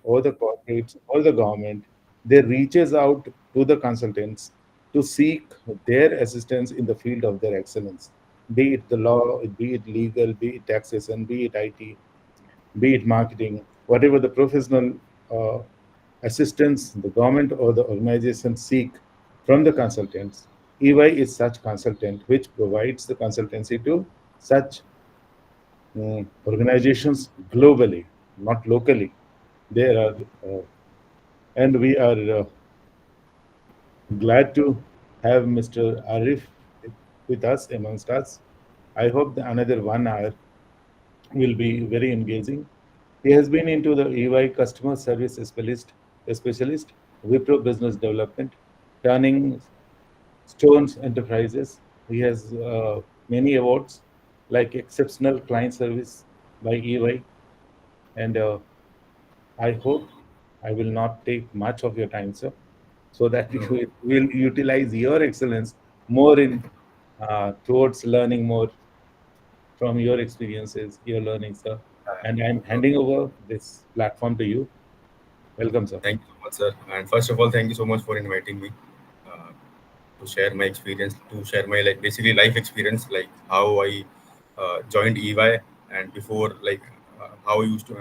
or the corporates or the government, they reaches out to the consultants to seek their assistance in the field of their excellence, be it the law, be it legal, be it taxation, be it IT, be it marketing, whatever the professional uh, assistance the government or the organization seek from the consultants. EY is such consultant which provides the consultancy to such organizations globally, not locally. There are, and we are glad to have Mr. Arif with us amongst us. I hope that another 1 hour will be very engaging. He has been into the EY customer service specialist, Wipro business development, turning Stones Enterprises. He has many awards like exceptional client service by EY, and I hope I will not take much of your time, sir, so that No, you will utilize your excellence more in towards learning more from your experiences, your learning, sir. And I'm no. handing over this platform to you. Welcome, sir. Thank you so much, sir. And first of all, thank you so much for inviting me uh, to share my experience, to share my like basically life experience, like how I joined EY and before like how I used to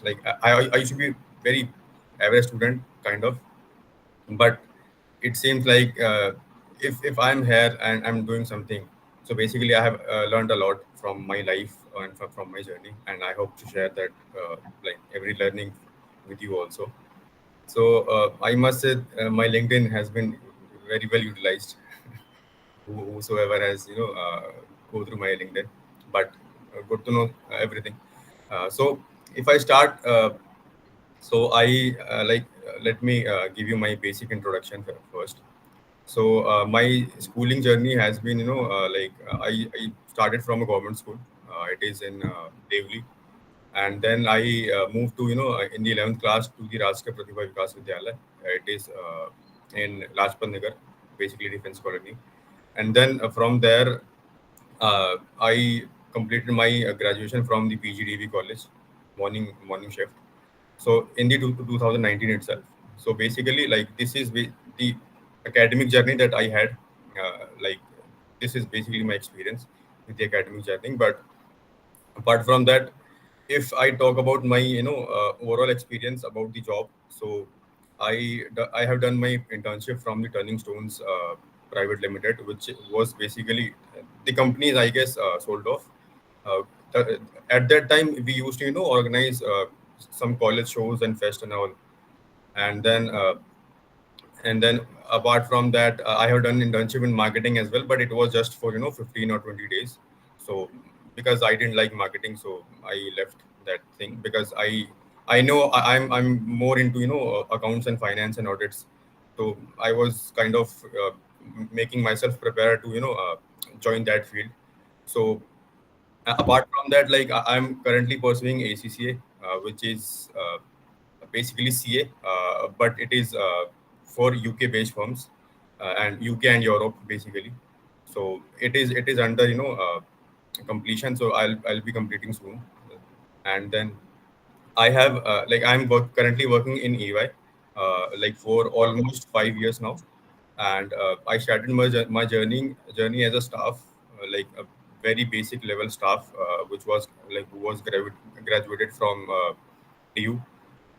like I used to be very average student kind of, but it seems like if I'm here and I'm doing something, so basically I have learned a lot from my life and from my journey, and I hope to share that like every learning with you also. So I must say my LinkedIn has been very well utilized. Whosoever has go through my LinkedIn, but good to know everything. So if I start, so I let me give you my basic introduction first. So my schooling journey has been I started from a government school. It is in Devli, and then I moved to in the 11th class to the Rajkar Pratibha Vikas Vidyalaya. It is in Lajpat Nagar, basically defense colony. And then from there, I completed my graduation from the PGDV college, morning shift. So in the 2019 itself. So basically, like this is the academic journey that I had. Like this is basically my experience with the academic journey. But apart from that, if I talk about my overall experience about the job, so I have done my internship from the Turning Stones Private Limited, which was basically the company is, I guess, sold off. uh, at that time we used to organize some college shows and fest and all, and then apart from that, I have done internship in marketing as well, but it was just for 15 or 20 days. So because I didn't like marketing, so I left that thing because I know I'm more into accounts and finance and audits. So I was kind of making myself prepare to join that field. So apart from that, like I'm currently pursuing ACCA, which is basically CA, but it is for UK based firms and UK and Europe basically. So it is under completion. So I'll be completing soon, and then I have currently working in EY like for almost 5 years now, and I started my journey as a staff, like a very basic level staff, which was like who was graduated from TU.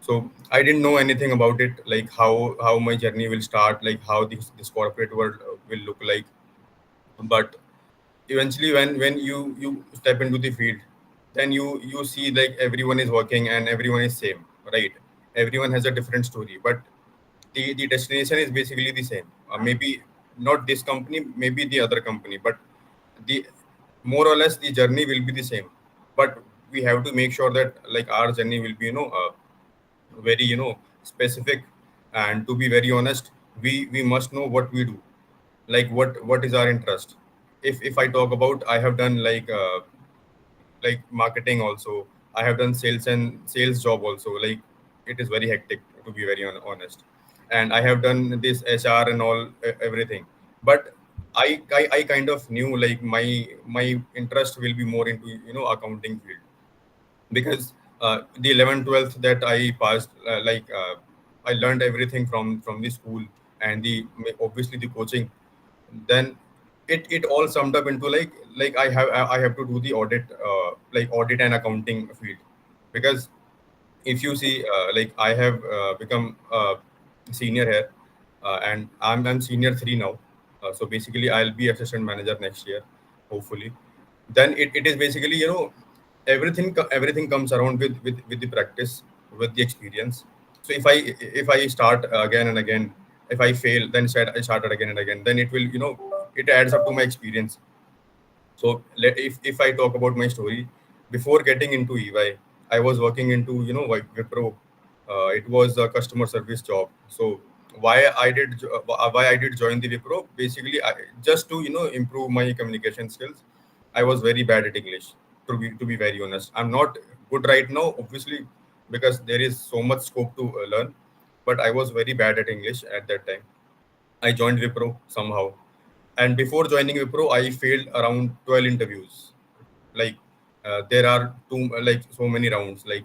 So I didn't know anything about it, like how my journey will start, like how this corporate world will look like. But eventually when you step into the field, then you see like everyone is working and everyone is same, right? Everyone has a different story, but the destination is basically the same. Maybe not this company, maybe the other company, but the more or less the journey will be the same. But we have to make sure that like our journey will be very specific. And to be very honest, we must know what we do, like what is our interest. If I talk about, I have done like marketing also. I have done sales and sales job also. Like it is very hectic, to be very honest. And I have done this HR and all everything. But I kind of knew like my interest will be more into accounting field, because the 11th 12th that I passed, I learned everything from the school and the obviously the coaching. Then it all summed up into like I have to do the audit, like audit and accounting field. Because if you see, like I have become senior here, and I'm senior 3 now. So basically I'll be assistant manager next year, hopefully. Then it is basically, everything comes around with the practice, with the experience. So if I start again and again, if I fail, then I started again and again, then it will, it adds up to my experience. So if I talk about my story, before getting into EY, I was working into, Wipro. It was a customer service job. So why I did join the Wipro? Basically, just to improve my communication skills. I was very bad at English. To be very honest, I'm not good right now, obviously, because there is so much scope to learn. But I was very bad at English at that time. I joined Wipro somehow, and before joining Wipro, I failed around 12 interviews. Like there are so many rounds. Like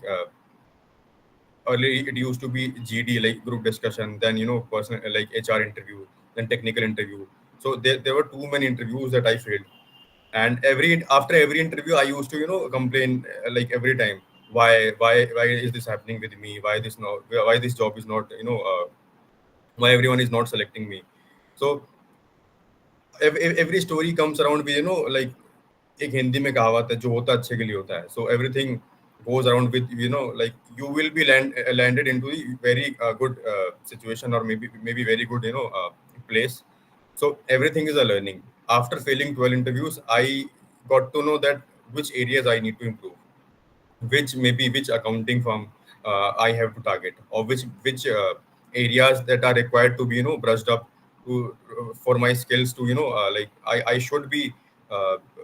earlier, it used to be GD, like group discussion, then personal, like HR interview, then technical interview. So there were too many interviews that I failed, and after every interview, I used to complain, like every time, why is this happening with me? Why this job is not, why everyone is not selecting me? So every story comes around with, like एक हिंदी में कहावत है, जो होता है अच्छे के लिए होता है. So everything goes around with, like you will be landed into a very good situation, or maybe very good place. So everything is a learning. After failing 12 interviews, I got to know that which areas I need to improve, which accounting firm I have to target, or which areas that are required to be brushed up to for my skills to like I should be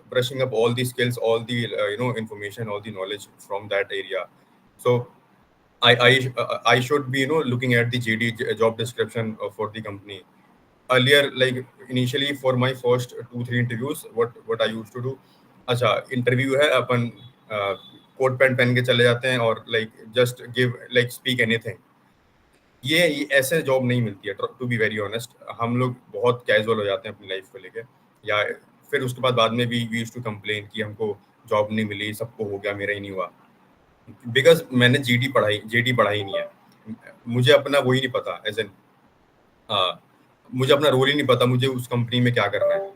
brushing up all the skills, all the information, all the knowledge from that area. So I should be looking at the job description for the company. Earlier, like initially for my first 2 3 interviews, what I used to do, अच्छा interview है, अपन coat pant पहन के चले जाते हैं और like just give like speak anything. ये ऐसे जॉब नहीं मिलती है, टू बी वेरी ऑनेस्ट. हम लोग बहुत कैजुअल हो जाते हैं अपनी लाइफ को लेके, या फिर उसके बाद में भी वी यूज्ड टू कंप्लेन कि हमको जॉब नहीं मिली, सबको हो गया, मेरा ही नहीं हुआ. बिकॉज मैंने जेडी पढ़ाई नहीं है. मुझे अपना वही नहीं पता, एज एन मुझे अपना रोल ही नहीं पता, मुझे उस कंपनी में क्या करना है.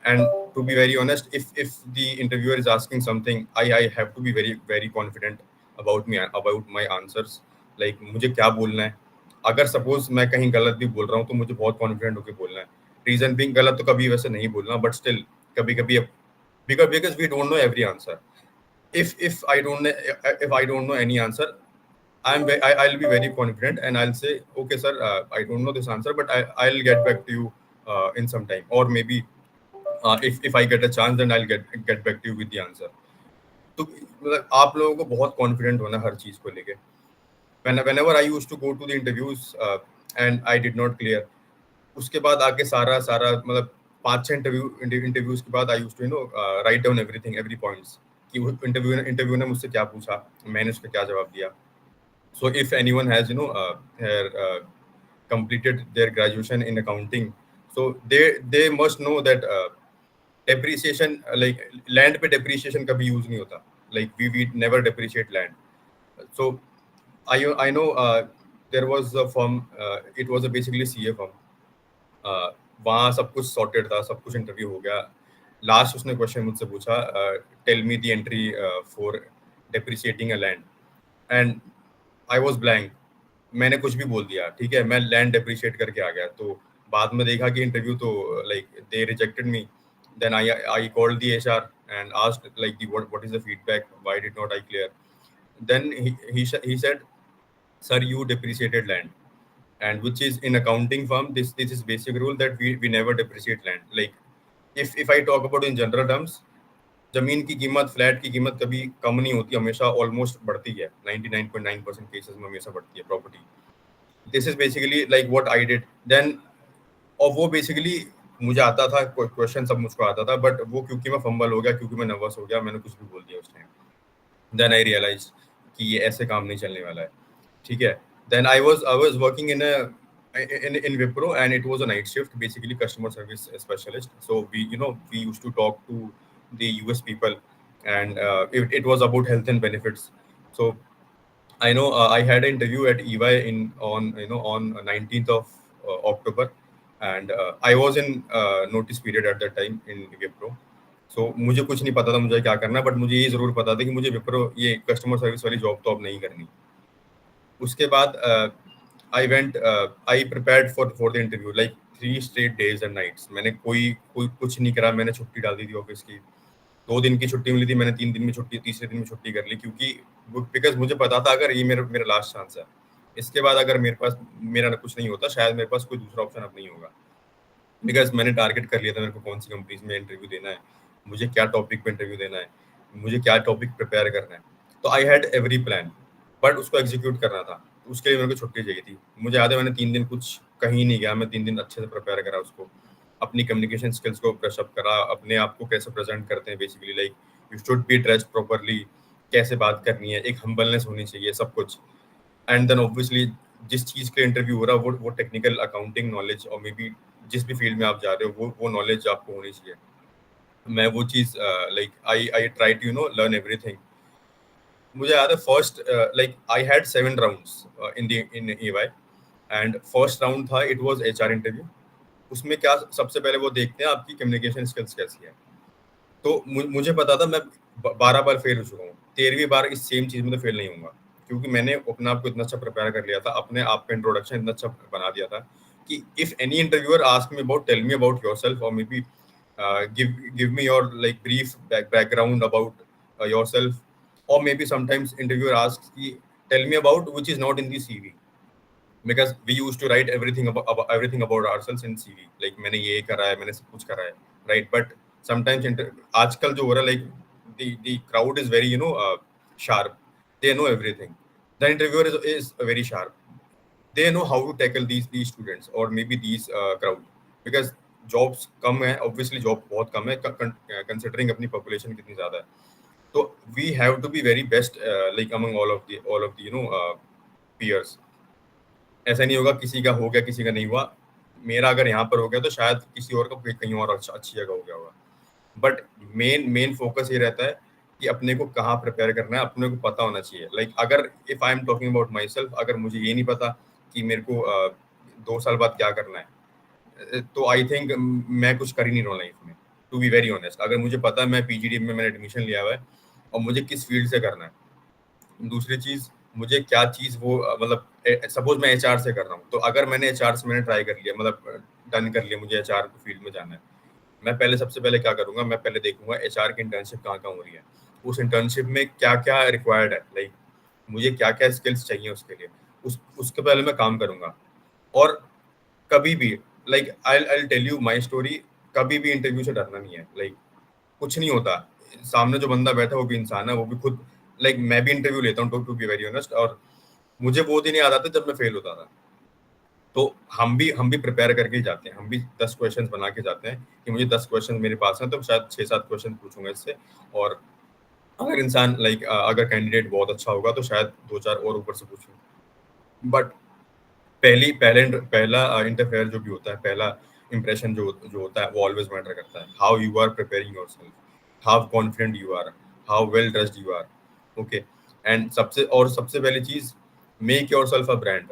And to be very honest, if the interviewer is asking something, I have to be very very confident about my answers. Like मुझे क्या बोलना है. अगर सपोज मैं कहीं गलत भी बोल रहा हूँ तो मुझे बहुत कॉन्फिडेंट होकर बोलना है. रीजन बीइंग, गलत तो कभी वैसे नहीं बोलना, बट स्टिल कभी कभी because we don't know every answer. If I don't know any answer, I'll be very confident and I'll say, okay sir, I don't know this answer, but I'll get back to you in some time, or maybe if I get a chance, then I'll get back to you with the answer. तो मतलब आप लोगों को बहुत confident होना हर चीज को लेके. Whenever I used to go to the interviews and I did not clear, उसके बाद आके सारा मतलब 5-6 इंटरव्यूज के बाद I used to write down everything, every points, कि इंटरव्यू ने मुझसे क्या पूछा, मैंने उसका क्या जवाब दिया. So if anyone has completed their graduation in accounting, so they must know that depreciation, like land पे depreciation कभी use नहीं होता. Like we never depreciate land. So I know there was a firm, it was a basically CA firm. वहाँ सब कुछ sorted था, सब कुछ इंटरव्यू हो गया. लास्ट उसने क्वेश्चन मुझसे पूछा, tell me the entry for depreciating a land, and I was blank. मैंने कुछ भी बोल दिया, ठीक है, मैं लैंड डेप्रिशिएट करके आ गया. तो बाद में देखा कि इंटरव्यू तो like they rejected me. Then I called the HR and asked like what is the feedback, why did not I clear. Then he said, sir, you depreciated land, and which is in accounting firm, this is basic rule that we never depreciate land. Like if I talk about in general terms, जमीन की कीमत, flat की कीमत कभी कम नहीं होती, हमेशा almost बढ़ती है. 99.9% केसेस में हमेशा बढ़ती है property. This is basically like what I did then. और वो बेसिकली मुझे आता था, क्वेश्चन सब मुझको आता था, बट वो क्योंकि मैं फंबल हो गया, क्योंकि मैं नर्वस हो गया, मैंने कुछ भी बोल दिया उस टाइम. देन आई रियलाइज कि ये ऐसे काम नहीं चलने वाला है, ठीक है. Then I was working in Wipro, and it was a night shift, basically customer service specialist. So we used to talk to the US people, and it was about health and benefits. So I know I had an interview at EY on 19th of October, and I was in notice period at that time in Wipro. So मुझे कुछ नहीं पता था मुझे क्या करना है, but मुझे ये जरूर पता था कि मुझे विप्रो ये कस्टमर सर्विस वाली जॉब तो अब नहीं करनी. उसके बाद I prepared for the interview like 3 straight days and nights. मैंने कोई कुछ नहीं करा. मैंने छुट्टी डाल दी थी ऑफिस की. 2 दिन की छुट्टी मिली थी, मैंने 3 दिन में छुट्टी, तीसरे दिन में छुट्टी कर ली, क्योंकि बिकॉज मुझे पता था अगर ये मेरा लास्ट चांस है. इसके बाद अगर मेरा कुछ नहीं होता, शायद मेरे पास कोई दूसरा ऑप्शन अब नहीं होगा. बिकॉज मैंने टारगेट कर लिया था मेरे को कौन सी कंपनीज में इंटरव्यू देना है, मुझे क्या टॉपिक पे इंटरव्यू देना है, मुझे क्या टॉपिक प्रिपेयर करना है. तो I had every plan, but उसको एग्जीक्यूट करना था. उसके लिए मेरे को छुट्टी चाहिए थी. मुझे याद है मैंने 3 दिन कुछ कहीं नहीं गया. मैं 3 दिन अच्छे से प्रिपेयर करा उसको, अपनी कम्युनिकेशन स्किल्स को ब्रश अप करा, अपने आप को कैसे प्रेजेंट करते हैं, basically like you should be dressed properly, कैसे बात करनी है, एक हम्बलनेस होनी चाहिए, सब कुछ. एंड देन ऑब्वियसली जिस चीज के इंटरव्यू हो रहा है वो टेक्निकल अकाउंटिंग नॉलेज, और मे बी जिस भी फील्ड में आप जा रहे हो वो नॉलेज आपको होनी चाहिए. मैं वो चीज like I try to learn everything. मुझे याद है first like I had 7 rounds in EY, and first round था, इट वाज HR इंटरव्यू. उसमें क्या सबसे पहले वो देखते हैं आपकी कम्युनिकेशन स्किल्स कैसी है. तो मुझे पता था मैं 12 बार फेल हो चुका हूँ, 13वीं बार इस सेम चीज में तो फेल नहीं होऊंगा, क्योंकि मैंने अपने आप को इतना अच्छा प्रिपेयर कर लिया था, अपने आप का इंट्रोडक्शन इतना अच्छा बना दिया था कि if any interviewer ask me about, tell me about yourself, और maybe give me your like brief background about yourself, or maybe sometimes interviewer asks ki, tell me about which is not in the CV, because we used to write everything about ourselves in CV, like मैंने ये करा है, मैंने सब कुछ करा है, right? But sometimes आजकल जो हो रहा है, like the crowd is very sharp, they know everything. The interviewer is very sharp, they know how to tackle these students or maybe these crowd, because jobs कम है, ऑब्वियसली जॉब बहुत कम है considering अपनी पॉपुलेशन कितनी ज्यादा है. तो we have to be very best like among all of the peers. ऐसा नहीं होगा किसी का हो गया किसी का नहीं हुआ. मेरा अगर यहाँ पर हो गया तो शायद किसी और का कहीं और अच्छी जगह हो गया होगा. बट मेन फोकस ये रहता है कि अपने को कहाँ प्रिपेयर करना है, अपने को पता होना चाहिए. लाइक अगर if I am talking about my self, अगर मुझे ये नहीं पता कि मेरे को 2 साल बाद क्या करना है, तो आई थिंक मैं कुछ कर ही नहीं रहा हूँ लाइफ में, टू बी वेरी ऑनेस्ट. अगर मुझे पता है मैं PGD में मैंने एडमिशन लिया हुआ है और मुझे किस फील्ड से करना है, दूसरी चीज मुझे क्या चीज वो मतलब सपोज मैं HR से कर रहा हूँ, तो अगर मैंने HR से मैंने ट्राई कर लिया, मतलब डन कर लिया, मुझे HR फील्ड में जाना है, मैं सबसे पहले क्या करूंगा, मैं पहले देखूंगा HR की इंटर्नशिप कहाँ हो रही है, उस इंटर्नशिप में क्या क्या रिक्वायर्ड है, लाइक मुझे क्या क्या स्किल्स चाहिए उसके लिए, उसके पहले मैं काम करूंगा. और कभी भी like I'll tell you my story, कभी भी इंटरव्यू से डरना नहीं है. लाइक कुछ नहीं होता, सामने जो बंदा बैठा वो भी इंसान है, वो भी खुद लाइक मैं भी इंटरव्यू लेता हूँ टू बी वेरी ऑनेस्ट, और मुझे वो दिन याद आते जब मैं फेल होता था. तो हम भी प्रिपेयर करके ही जाते हैं, हम भी 10 क्वेश्चंस बना के जाते हैं कि मुझे 10 क्वेश्चन मेरे पास हैं, तो शायद 6-7 क्वेश्चन पूछूंगा इससे, और अगर इंसान लाइक अगर कैंडिडेट बहुत अच्छा होगा तो शायद 2-4 और ऊपर से पूछूं. बट पहला इंटरफेयर जो भी होता है, पहला इंप्रेशन जो होता है, वो ऑलवेज मैटर करता है. How you are preparing yourself, how confident you are, how well dressed you are. Okay. And सबसे पहली चीज, मेक योरसेल्फ अ ब्रांड.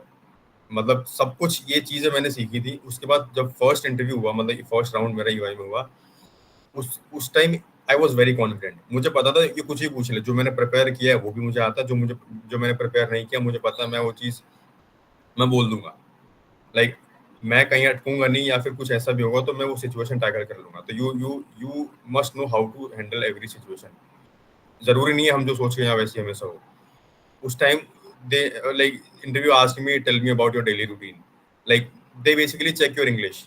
मतलब सब कुछ ये चीजें मैंने सीखी थी. उसके बाद जब फर्स्ट इंटरव्यू हुआ, मतलब फर्स्ट राउंड मेरा EY में हुआ, उस time I was very confident. मुझे पता था ये कुछ ही पूछ ले, जो मैंने प्रिपेयर किया है वो भी मुझे आता, जो मैंने प्रिपेयर नहीं किया मुझे पता, मैं वो चीज मैं बोल दूंगा. लाइक मैं कहीं अटकूंगा नहीं, या फिर कुछ ऐसा भी होगा तो मैं वो सिचुएशन टैकल कर लूंगा. तो you must know how to handle every situation. जरूरी नहीं है हम जो सोच रहे हैं वैसे हमेशा हो. उस time they like interview asked me, tell me about your daily routine. Like they basically check your English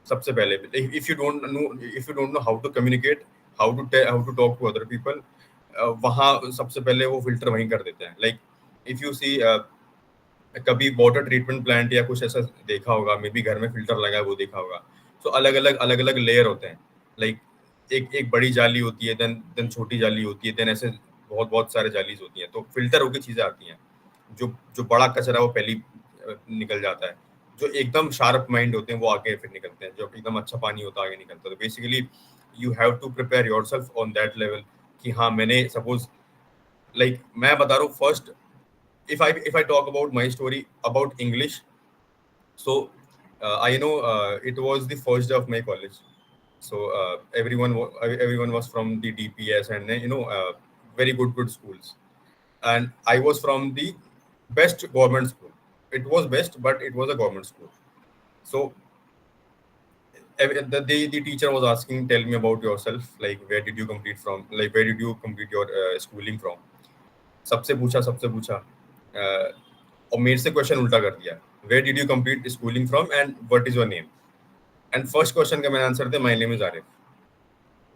सबसे पहले. If you don't know how to communicate, how to talk to other people, वहाँ सबसे पहले वो filter वहीं कर देते हैं. Like if you see कभी वाटर ट्रीटमेंट प्लांट या कुछ ऐसा देखा होगा, मे बी घर में फिल्टर लगा है वो देखा होगा. तो अलग अलग लेयर होते हैं. लाइक एक बड़ी जाली होती है, देन छोटी जाली होती है, देन ऐसे बहुत बहुत सारे जालीज होती हैं, तो फिल्टर होकर चीजें आती हैं। जो जो बड़ा कचरा वो पहले निकल जाता है, जो एकदम शार्प माइंड होते हैं वो आगे फिर निकलते हैं, जो एकदम अच्छा पानी होता है आगे निकलता है। तो basically you have to prepare yourself on that level कि हाँ मैंने सपोज लाइक मैं बता रहा हूँ first, if I talk about my story about English, so I know it was the first day of my college. So everyone was from the DPS and very good schools, and I was from the best government school. It was best, but it was a government school. So the teacher was asking, tell me about yourself, like where did you complete from, like where did you complete your schooling from. सबसे पूछा और मेरे से question उल्टा कर दिया, where did you complete schooling from and what is your name. And first question का मैंने आंसर दिया, my name is Arif.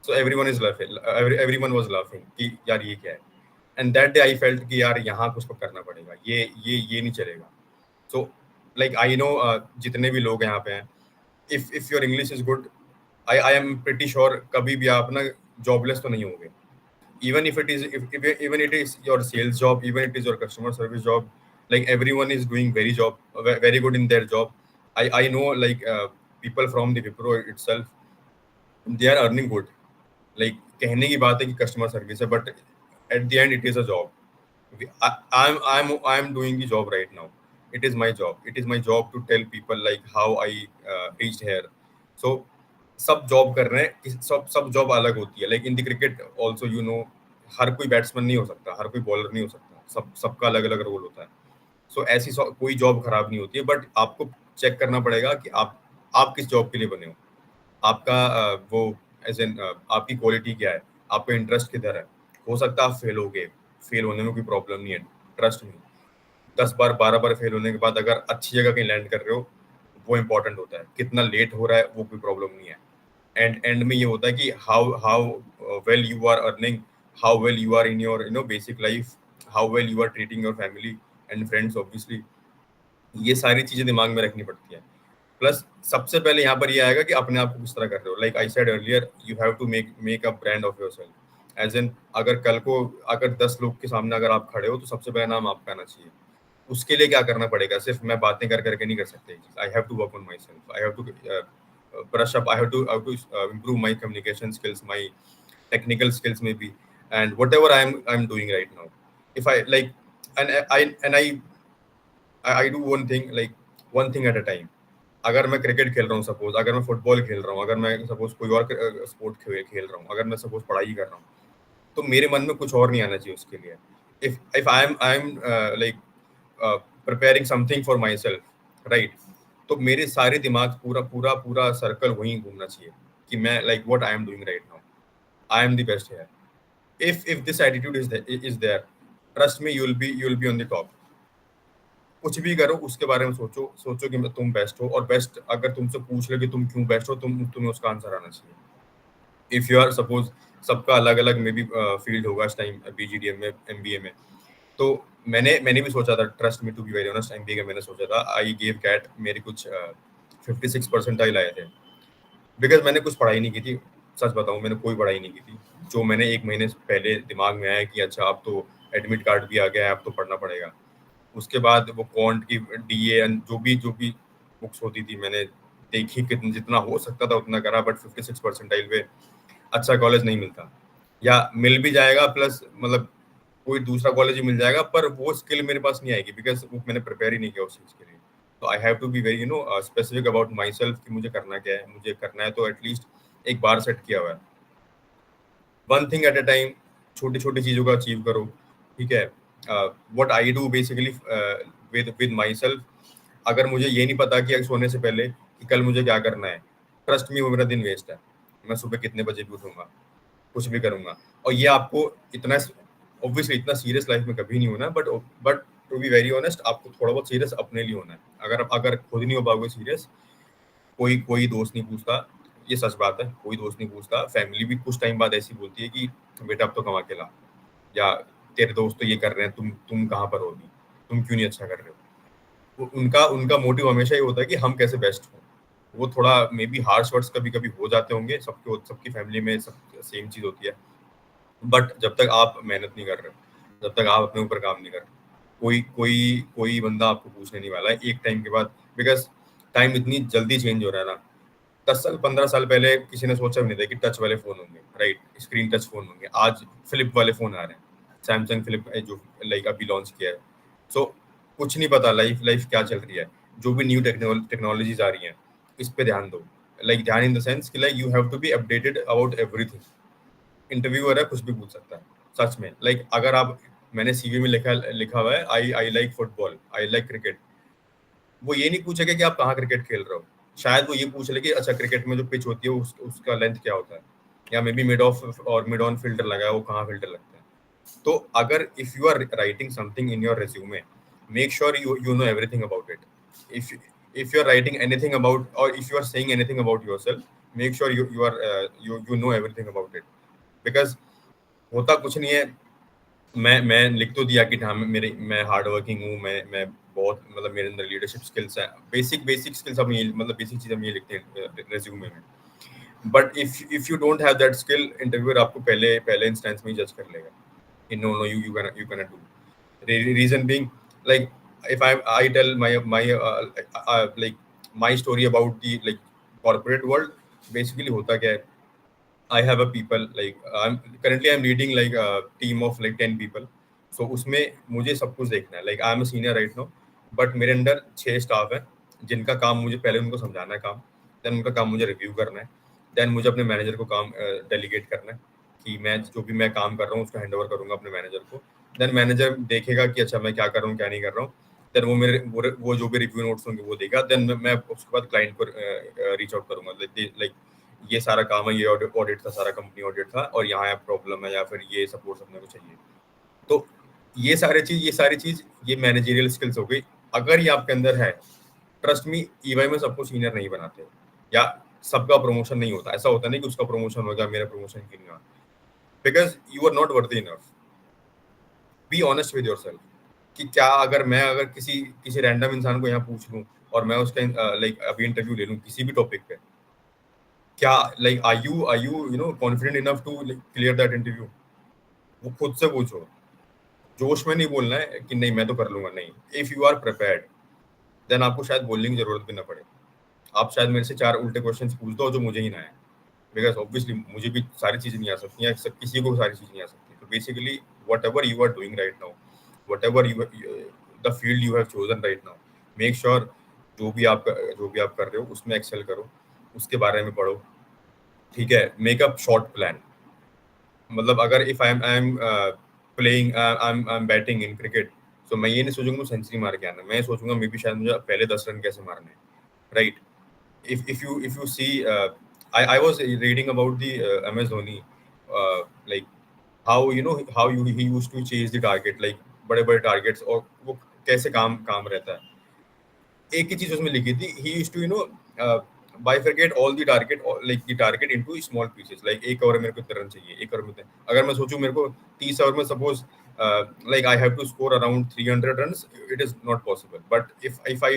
So everyone was laughing कि यार ये क्या है। And that day I felt कि यार यहाँ कुछ तो करना पड़ेगा, ये नहीं चलेगा। सो लाइक आई नो जितने भी लोग यहाँ पे हैं, if your English is good, I am pretty sure कभी भी आप ना जॉबलेस तो नहीं होंगे। Even if even it is your sales job, even it is your customer service job, like everyone is doing very good in their job. I know like people from the Wipro itself, they are earning good. Like कहने की बात है कि customer service है, but at the end it is a job. I'm doing the job right now. It is my job. It is my job to tell people like how I reached here. So सब job कर रहे हैं, सब job अलग होती है। Like in the cricket also you know, हर कोई बैट्समैन नहीं हो सकता, हर कोई बॉलर नहीं हो सकता, सबका अलग अलग रोल होता है। सो ऐसी कोई जॉब खराब नहीं होती है, बट आपको चेक करना पड़ेगा कि आप किस जॉब के लिए बने हो, आपका वो एज एन आपकी क्वालिटी क्या है, आपका इंटरेस्ट किधर है। हो सकता है आप फेल हो गए, फेल होने में कोई प्रॉब्लम नहीं है, ट्रस्ट मी। 10 बार 12 बार फेल होने के बाद अगर अच्छी जगह कहीं लैंड कर रहे हो, वो इंपॉर्टेंट होता है। कितना लेट हो रहा है वो कोई प्रॉब्लम नहीं है। एंड में ये होता है कि how well you are earning, how well you are in your basic life, how well you are treating your family and friends obviously. ये सारी चीजें दिमाग में रखनी पड़ती है। प्लस सबसे पहले यहाँ पर ये आएगा कि अपने आप को किस तरह कर रहे हो। Like I said earlier, you have to make a brand of yourself. As an अगर कल को अगर 10 लोग के सामने अगर आप खड़े हो तो सबसे पहला नाम आपका आना चाहिए। उसके लिए क्या करना पड़ेगा, सिर्फ मैं बातें कर करके नहीं कर सकते। I have to work on myself, I have to brush up, I have to improve my communication skills, my technical skills maybe, and whatever I'm doing right now. If I like, and I do one thing, like one thing at a time. अगर मैं cricket खेल रहा हूँ suppose, अगर मैं football खेल रहा हूँ, अगर मैं सपोज कोई और स्पोर्ट खेल रहा हूँ, अगर मैं सपोज पढ़ाई कर रहा हूँ, तो मेरे मन में कुछ और नहीं आना चाहिए उसके लिए। if I'm like preparing something for myself, right, तो मेरे सारे दिमाग पूरा सर्कल वहीं घूमना चाहिए कि मैं like what I am doing right now, I am the best here. If this attitude is there, trust me, you'll be on the top. कुछ भी करो उसके बारे में सोचो कि तुम बेस्ट हो, और बेस्ट अगर तुमसे पूछ ले कि तुम क्यों बेस्ट हो, तुम्हें उसका आंसर आना चाहिए। इफ यू आर सपोज, सबका अलग अलग मे बी फील्ड होगा इस टाइम, BGDM में, MBA में, तो मैंने भी सोचा था, trust me to be very honest, MBA का मैंने सोचा था, आई गेव कैट, मेरे कुछ 56 परसेंटाइल आए थे, बिकॉज मैंने कुछ पढ़ाई नहीं की थी। सच बताऊं, मैंने कोई पढ़ाई नहीं की थी। जो मैंने 1 महीने पहले दिमाग में आया कि अच्छा अब तो एडमिट कार्ड भी आ गया है, अब तो पढ़ना पड़ेगा। उसके बाद वो क्वांट की DA जो भी बुक्स होती थी मैंने देखी, जितना हो सकता था उतना करा, बट 56 परसेंटाइल पे अच्छा कॉलेज नहीं मिलता, या मिल भी जाएगा प्लस मतलब कोई दूसरा कॉलेज ही मिल जाएगा, पर वो स्किल मेरे पास नहीं आएगी, बिकॉज वो मैंने प्रिपेयर ही नहीं किया उस चीज़ के लिए। तो I have to be very specific about myself कि मुझे करना क्या है। मुझे करना है तो एटलीस्ट एक बार सेट किया हुआ है, one thing at a time, छोटी छोटी चीज़ों का अचीव करो, ठीक है। What I do basically with my self, अगर मुझे ये नहीं पता कि सोने से पहले कि कल मुझे क्या करना है, ट्रस्ट मी वो मेरा दिन वेस्ट है। मैं सुबह कितने बजे भी उठूंगा, कुछ भी करूंगा, और ये आपको इतना ऑब्वियसली इतना सीरियस लाइफ में कभी नहीं होना, but to be very honest, आपको थोड़ा बहुत सीरियस अपने लिए होना है। अगर खुद नहीं हो पाओगे सीरियस, कोई दोस्त नहीं पूछता, ये सच बात है, कोई दोस्त नहीं पूछता। फैमिली भी कुछ टाइम बाद ऐसी बोलती है कि बेटा अब तो कमा के ला, या तेरे दोस्त तो ये कर रहे हैं, तुम कहाँ पर हो अभी, तुम क्यों नहीं अच्छा कर रहे हो। उनका मोटिव हमेशा ये होता है कि हम कैसे बेस्ट हो। वो थोड़ा मे बी हार्श वर्ड्स कभी कभी हो जाते होंगे, सबकी फैमिली में सब सेम चीज होती है, बट जब तक आप मेहनत नहीं कर रहे, जब तक आप अपने ऊपर काम नहीं कर रहे, कोई कोई कोई बंदा आपको पूछने नहीं वाला है एक टाइम के बाद, बिकॉज टाइम इतनी जल्दी चेंज हो रहा है ना। 10 साल 15 साल पहले किसी ने सोचा भी नहीं था कि टच वाले फोन होंगे, राइट, स्क्रीन टच फोन होंगे। आज फ्लिप वाले फोन आ रहे हैं, सैमसंग फ्लिप जो लाइक अभी लॉन्च किया है। सो कुछ नहीं पता लाइफ लाइफ क्या चल रही है। जो भी न्यू टेक्नोलॉजीज आ रही हैं, इस पे ध्यान दो। लाइक ध्यान इन द सेंस कि like you have to be updated about everything. Interviewer है, कुछ भी पूछ सकता है सच में। लाइक अगर आप, मैंने सीवी में लिखा लिखा हुआ है I I like football, I like cricket, वो ये नहीं पूछेगा कि आप कहाँ क्रिकेट खेल रहे हो। शायद वो ये पूछ ले कि अच्छा क्रिकेट में जो पिच होती है उसका लेंथ क्या होता है, या मे बी मिड ऑफ और मिड ऑन फिल्टर लगा है, वो कहाँ फिल्टर लगता है। तो अगर if you are writing something in your resume, make sure you know everything about it. If you are writing anything about, और if you are saying anything about yourself, make sure you know everything about it. Because होता कुछ नहीं है, मैं लिख तो दिया कि हाँ मैं हार्ड वर्किंग हूँ, मैं बहुत मतलब मेरे अंदर लीडरशिप स्किल्स है, बेसिक स्किल्स हम ये मतलब बेसिक चीज़ हम ये लिखते हैं रेज्यूमे में। But if you don't have that skill, interviewer आपको पहले पहले इंस्टेंस में ही जज कर लेगा कि no no you can do. Reason being, like if I tell like my story about the like corporate world, basically होता क्या है, I have a people like I'm leading like a team of like 10 people. So उसमें मुझे सब कुछ देखना है, like I'm a senior right now, but मेरे अंदर 6 स्टाफ है जिनका काम मुझे पहले उनको समझाना है काम, देन उनका काम मुझे रिव्यू करना है, देन मुझे अपने मैनेजर को काम डेलीगेट करना है कि मैं जो भी मैं काम कर रहा हूँ उसको हैंड ओवर करूंगा अपने मैनेजर को। देन मैनेजर देखेगा कि अच्छा मैं क्या कर रहा हूँ क्या नहीं कर रहा हूँ, देन वो मेरे वो जो भी रिव्यू नोट्स होंगे वो देगा। देन मैं उसके बाद क्लाइंट को रीच आउट करूंगा, लाइक ये सारा काम है, ये ऑडिट था, सारा कंपनी ऑडिट था, और यहाँ प्रॉब्लम है या फिर ये सपोर्ट अपने को चाहिए। तो ये सारी चीज ये मैनेजरियल स्किल्स हो गई। अगर ये आपके अंदर है, ट्रस्ट मी, ईवाई में सबको सीनियर नहीं बनाते, या सबका प्रमोशन नहीं होता। ऐसा होता नहीं कि उसका प्रमोशन हो गया मेरा प्रमोशन क्यों नहीं हुआ, because you are not worthy enough. Be honest with yourself कि क्या अगर किसी किसी रैंडम इंसान को यहाँ पूछ लूँ और मैं उसका लाइक अभी इंटरव्यू ले लूँ किसी भी टॉपिक पे, क्या like are you you know confident enough to clear that interview. वो खुद से पूछो, जोश में नहीं बोलना है कि नहीं मैं तो कर लूंगा, नहीं। If you are prepared, then आपको शायद बोलने की जरूरत भी ना पड़े। आप शायद मेरे से 4 उल्टे क्वेश्चंस पूछ दो जो मुझे ही ना है, बिकॉज ऑब्वियसली मुझे भी सारी चीजें नहीं आ सकती हैं, किसी को सारी चीजें नहीं आ सकती। तो basically whatever you are doing right now, whatever you the field you have chosen right now, make sure जो भी आप कर रहे हो उसमें एक्सेल करो, उसके बारे में पढ़ो, ठीक है। Make up short plan. मतलब अगर if I am playing, I am batting in cricket, तो मैं ये नहीं सोचूंगा सेंचुरी मार के आना, मैं सोचूंगा मे बी शायद मुझे पहले 10 रन कैसे मारने, right. if you see I was reading about the MS Dhoni, like how you know how he used to chase the target, like बड़े बड़े टारगेट्स, और वो कैसे काम काम रहता है। एक ही चीज उसमें लिखी थी, he used to bifurcate all the target, like the target into small pieces, like एक ओवर में मेरे को इतने रन चाहिए, एक ओवर में अगर मैं सोचूं मेरे को 30 ओवर में suppose like I have to score around 300 runs, it is not possible. But if I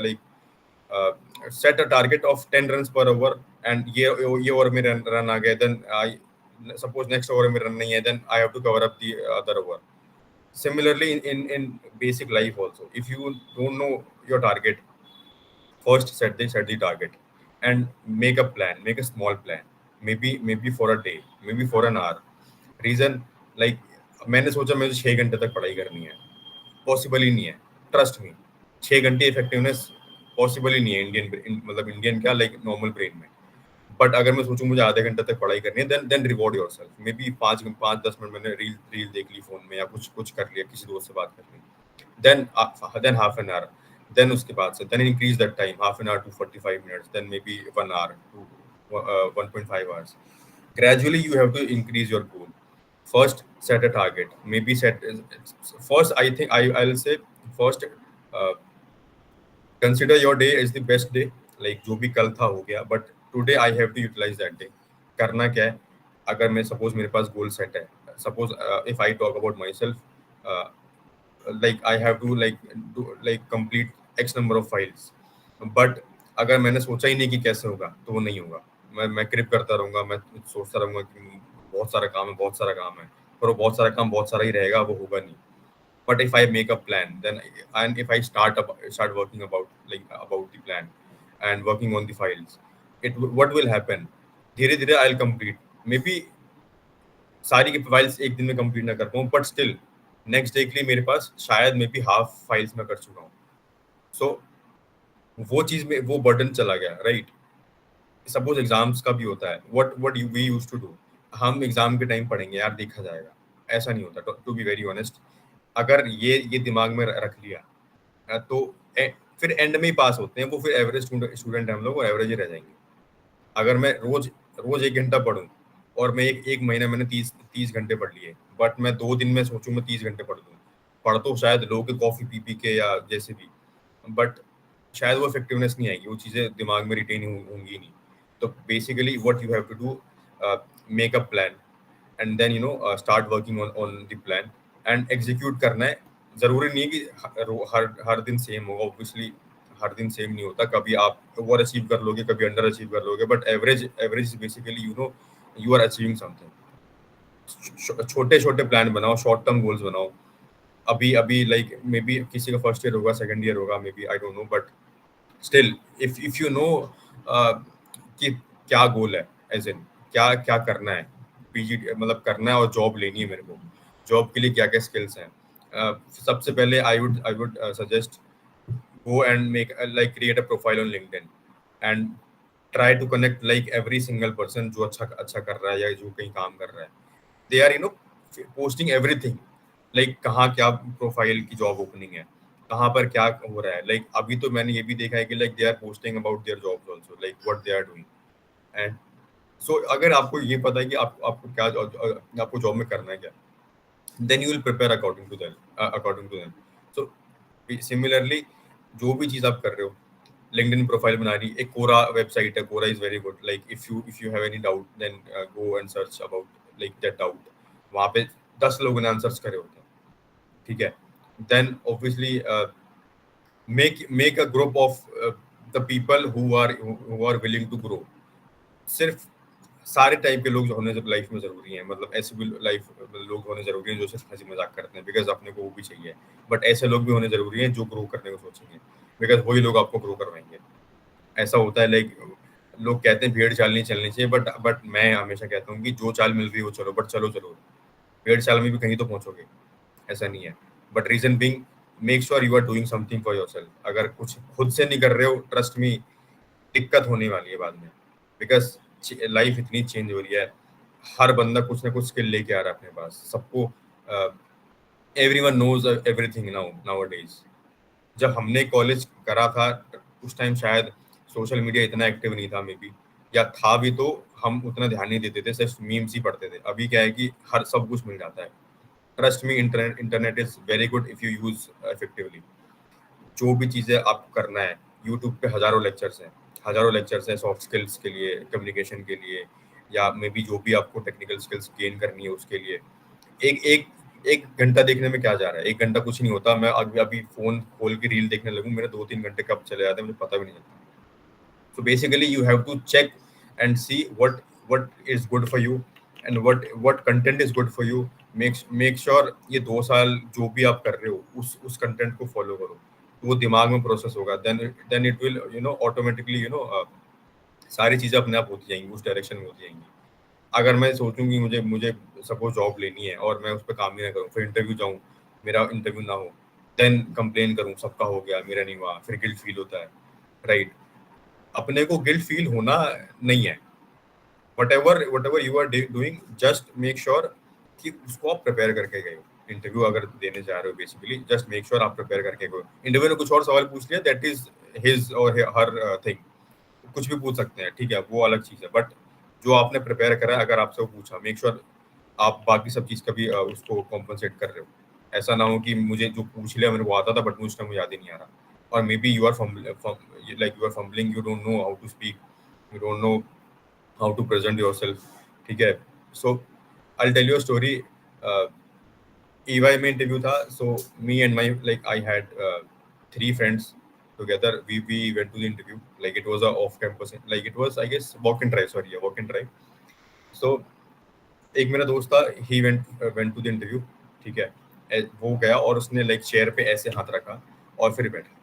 like set a target of 10 runs per over, and ये ओवर में रन आ गए, then I suppose next over में run नहीं है, then I have to cover up the other over. Similarly in basic life also, if you don't know your target, first set the target and make a plan, make a small plan, maybe for a day, maybe for an hour. Reason, like मैंने सोचा मुझे 6 घंटे तक पढ़ाई करनी है, possible ही नहीं है, ट्रस्ट मी। 6 घंटे इफेक्टिवनेस पॉसिबल ही नहीं है इंडियन, मतलब इंडियन क्या लाइक नॉर्मल ब्रेन में। बट अगर मैं सोचूं मुझे आधे घंटे तक पढ़ाई करनी है, then reward yourself. Maybe 5-10 minute मैंने रील देख ली फोन में, या कुछ कर लिया, किसी दोस्त से बात कर ली, then half an hour, then उसके बाद से then increase that time, half an hour to 45 minutes, then maybe 1 hour to 1.5 hours. Gradually you have to increase your goal. First set a target, maybe set first, I think I'll say first, uh, consider your day as the best day, like जो भी कल था हो गया, but today I have to utilize that day। करना क्या है, अगर मैं सपोज मेरे पास गोल सेट है, suppose if I talk about myself, uh, like I have to like complete x number of files, but अगर मैंने सोचा ही नहीं कि कैसे होगा तो वो नहीं होगा। मैं क्रिप करता रहूंगा, मैं सोचता रहूंगा कि बहुत सारा काम है, पर वो बहुत सारा ही रहेगा, वो होगा नहीं. But if I make a plan, then and if I start working about the plan and working on the files, what will happen? धीरे धीरे I'll complete. Maybe सारी की फाइल्स एक दिन में कंप्लीट ना कर पाऊँ, बट स्टिल नेक्स्ट डे के लिए मेरे पास शायद मे बी हाफ फाइल्स में कर चुका हूँ. सो वो चीज में वो बर्डन चला गया, राइट. सपोज एग्जाम्स का भी होता है, what we used to do, हम एग्जाम के टाइम पढ़ेंगे यार, देखा जाएगा. ऐसा नहीं होता, टू बी वेरी ऑनेस्ट. अगर ये दिमाग में रख लिया तो फिर एंड में ही पास होते हैं वो, फिर एवरेज स्टूडेंट हम लोग, वो एवरेज ही रह जाएंगे. अगर मैं रोज रोज 1 घंटा पढूं और मैं एक महीने मैंने 30 घंटे पढ़ लिए, बट मैं 2 दिन में सोचूं मैं 30 घंटे पढ़ तो शायद लोग कॉफी पी के या जैसे भी, बट शायद वो इफेक्टिवनेस नहीं आएगी, वो चीजें दिमाग में रिटेन होंगी नहीं. तो basically what you have to do, make a plan and then start working on the plan and execute करना है. जरूरी नहीं है कि हर दिन सेम होगा, ऑब्वियसली हर दिन सेम नहीं होता. कभी आप ओवर अचीव कर लोगे, कभी अंडर अचीव कर लोगे, but average basically you are achieving something. छोटे छोटे प्लान बनाओ, शॉर्ट टर्म गोल्स बनाओ. अभी लाइक मे बी किसी का फर्स्ट ईयर होगा, सेकंड ईयर होगा, maybe I don't know, but still if you know कि क्या गोल है, एज इन क्या क्या करना है, पीजी मतलब करना है और जॉब लेनी है मेरे को, जॉब के लिए क्या क्या स्किल्स हैं. सबसे पहले I would suggest go and make create a profile on LinkedIn and try to connect like every single person जो अच्छा कर रहा है या जो कहीं काम कर रहा है. They are posting everything, like कहाँ क्या प्रोफाइल की जॉब ओपनिंग है, कहाँ पर क्या हो रहा है. like अभी तो मैंने ये भी देखा है कि like they are posting about their jobs also, like what they are doing. and so अगर आपको ये पता है कि आपको क्या आपको जॉब में करना है क्या, then you will prepare according to them. So similarly जो भी चीज आप कर रहे हो, लिंक्डइन प्रोफाइल बना रही, एक कोरा वेबसाइट है, Quora is very good. Like if you have any doubt then go and search about like that doubt. वहां पे 10 लोगों ने आंसर्स करे होते हैं, ठीक है. Then obviously make a group of the people who are willing to grow. सिर्फ सारे टाइप के लोग जो होने लाइफ में जरूरी हैं, मतलब ऐसे भी लाइफ लोग होने जरूरी हैं जो सिर्फ हंसी मजाक करते हैं, बिकॉज अपने को वो भी चाहिए. बट ऐसे लोग भी होने जरूरी हैं जो ग्रो करने को सोचेंगे, बिकॉज वही लोग आपको ग्रो करवाएंगे. ऐसा होता है लाइक लोग कहते हैं भेड़ चाल नहीं चलनी चाहिए, बट मैं हमेशा कहता हूँ कि जो चाल मिल रही है वो चलो, बट चलो जरूर. भेड़ चाल में भी कहीं तो पहुंचोगे, ऐसा नहीं है. But reason being, make sure you are doing something for yourself. अगर कुछ खुद से नहीं कर रहे हो, ट्रस्ट मी दिक्कत होने वाली है बाद में, बिकॉज लाइफ इतनी चेंज हो रही है. हर बंदा कुछ ना कुछ स्किल लेके आ रहा है अपने पास. सबको एवरीवन नोज एवरीथिंग नाउअडेज. जब हमने कॉलेज करा था उस टाइम शायद सोशल मीडिया इतना एक्टिव नहीं था, मे बी, या था भी तो हम उतना ध्यान नहीं देते थे, सिर्फ मीम्स ही पढ़ते थे. अभी क्या है कि हर सब कुछ मिल जाता है. Trust me, internet is very good if you use effectively. जो भी चीजें आपको करना है, यूट्यूब पे हजारों लेक्चर्स हैं सॉफ्ट स्किल्स के लिए, कम्युनिकेशन के लिए, या मे बी जो भी आपको टेक्निकल स्किल्स गेन करनी है उसके लिए. एक एक एक घंटा देखने में क्या जा रहा है, 1 घंटा कुछ नहीं होता. मैं अभी फोन खोल के रील देखने लगूं, मेरे 2-3 घंटे कब चले जाते हैं मुझे पता भी नहीं चलता. So basically you have to check and see what is good for you and what content is good for you. make sure ये 2 साल जो भी आप कर रहे हो उस कंटेंट को फॉलो करो, तो वो दिमाग में प्रोसेस होगा. देन इट विल ऑटोमेटिकली सारी चीजें अपने आप होती जाएंगी, उस डायरेक्शन में होती जाएंगी. अगर मैं सोचूं कि मुझे सपोज जॉब लेनी है और मैं उस पर काम ही ना करूं, फिर इंटरव्यू जाऊं, मेरा इंटरव्यू ना हो, देन कंप्लेन करूं सबका हो गया मेरा नहीं हुआ, फिर गिल्ट फील होता है, राइट. अपने को गिल्ट फील होना नहीं है. whatever you are doing, just make sure कि उसको आप प्रिपेयर करके गए. इंटरव्यू अगर देने जा रहे हो, बेसिकली जस्ट मेक श्योर आप प्रिपेयर करके गए. इंटरव्यू ने कुछ और सवाल पूछ लिया, दैट इज हिज और हर थिंग. कुछ भी पूछ सकते हैं, ठीक है, वो अलग चीज है. बट जो आपने प्रिपेयर करा है, अगर आपसे वो पूछा, मेक श्योर आप बाकी सब चीज का भी उसको कॉम्पनसेट कर रहे हो. ऐसा ना हो कि मुझे जो पूछ लिया मेरे को आता था बट मुझे याद ही नहीं आ रहा, और maybe you are fumbling, you don't know how to speak, you don't know how to present yourself, ठीक है. So I'll tell you a story. EY में इंटरव्यू था, so me and my I had 3 friends together. We went to the interview. Like it was a off campus, like it was I guess walk and drive. So एक मेरा दोस्त था, he went to the interview, ठीक है, वो गया और उसने लाइक चेयर पे ऐसे हाथ रखा और फिर बैठा,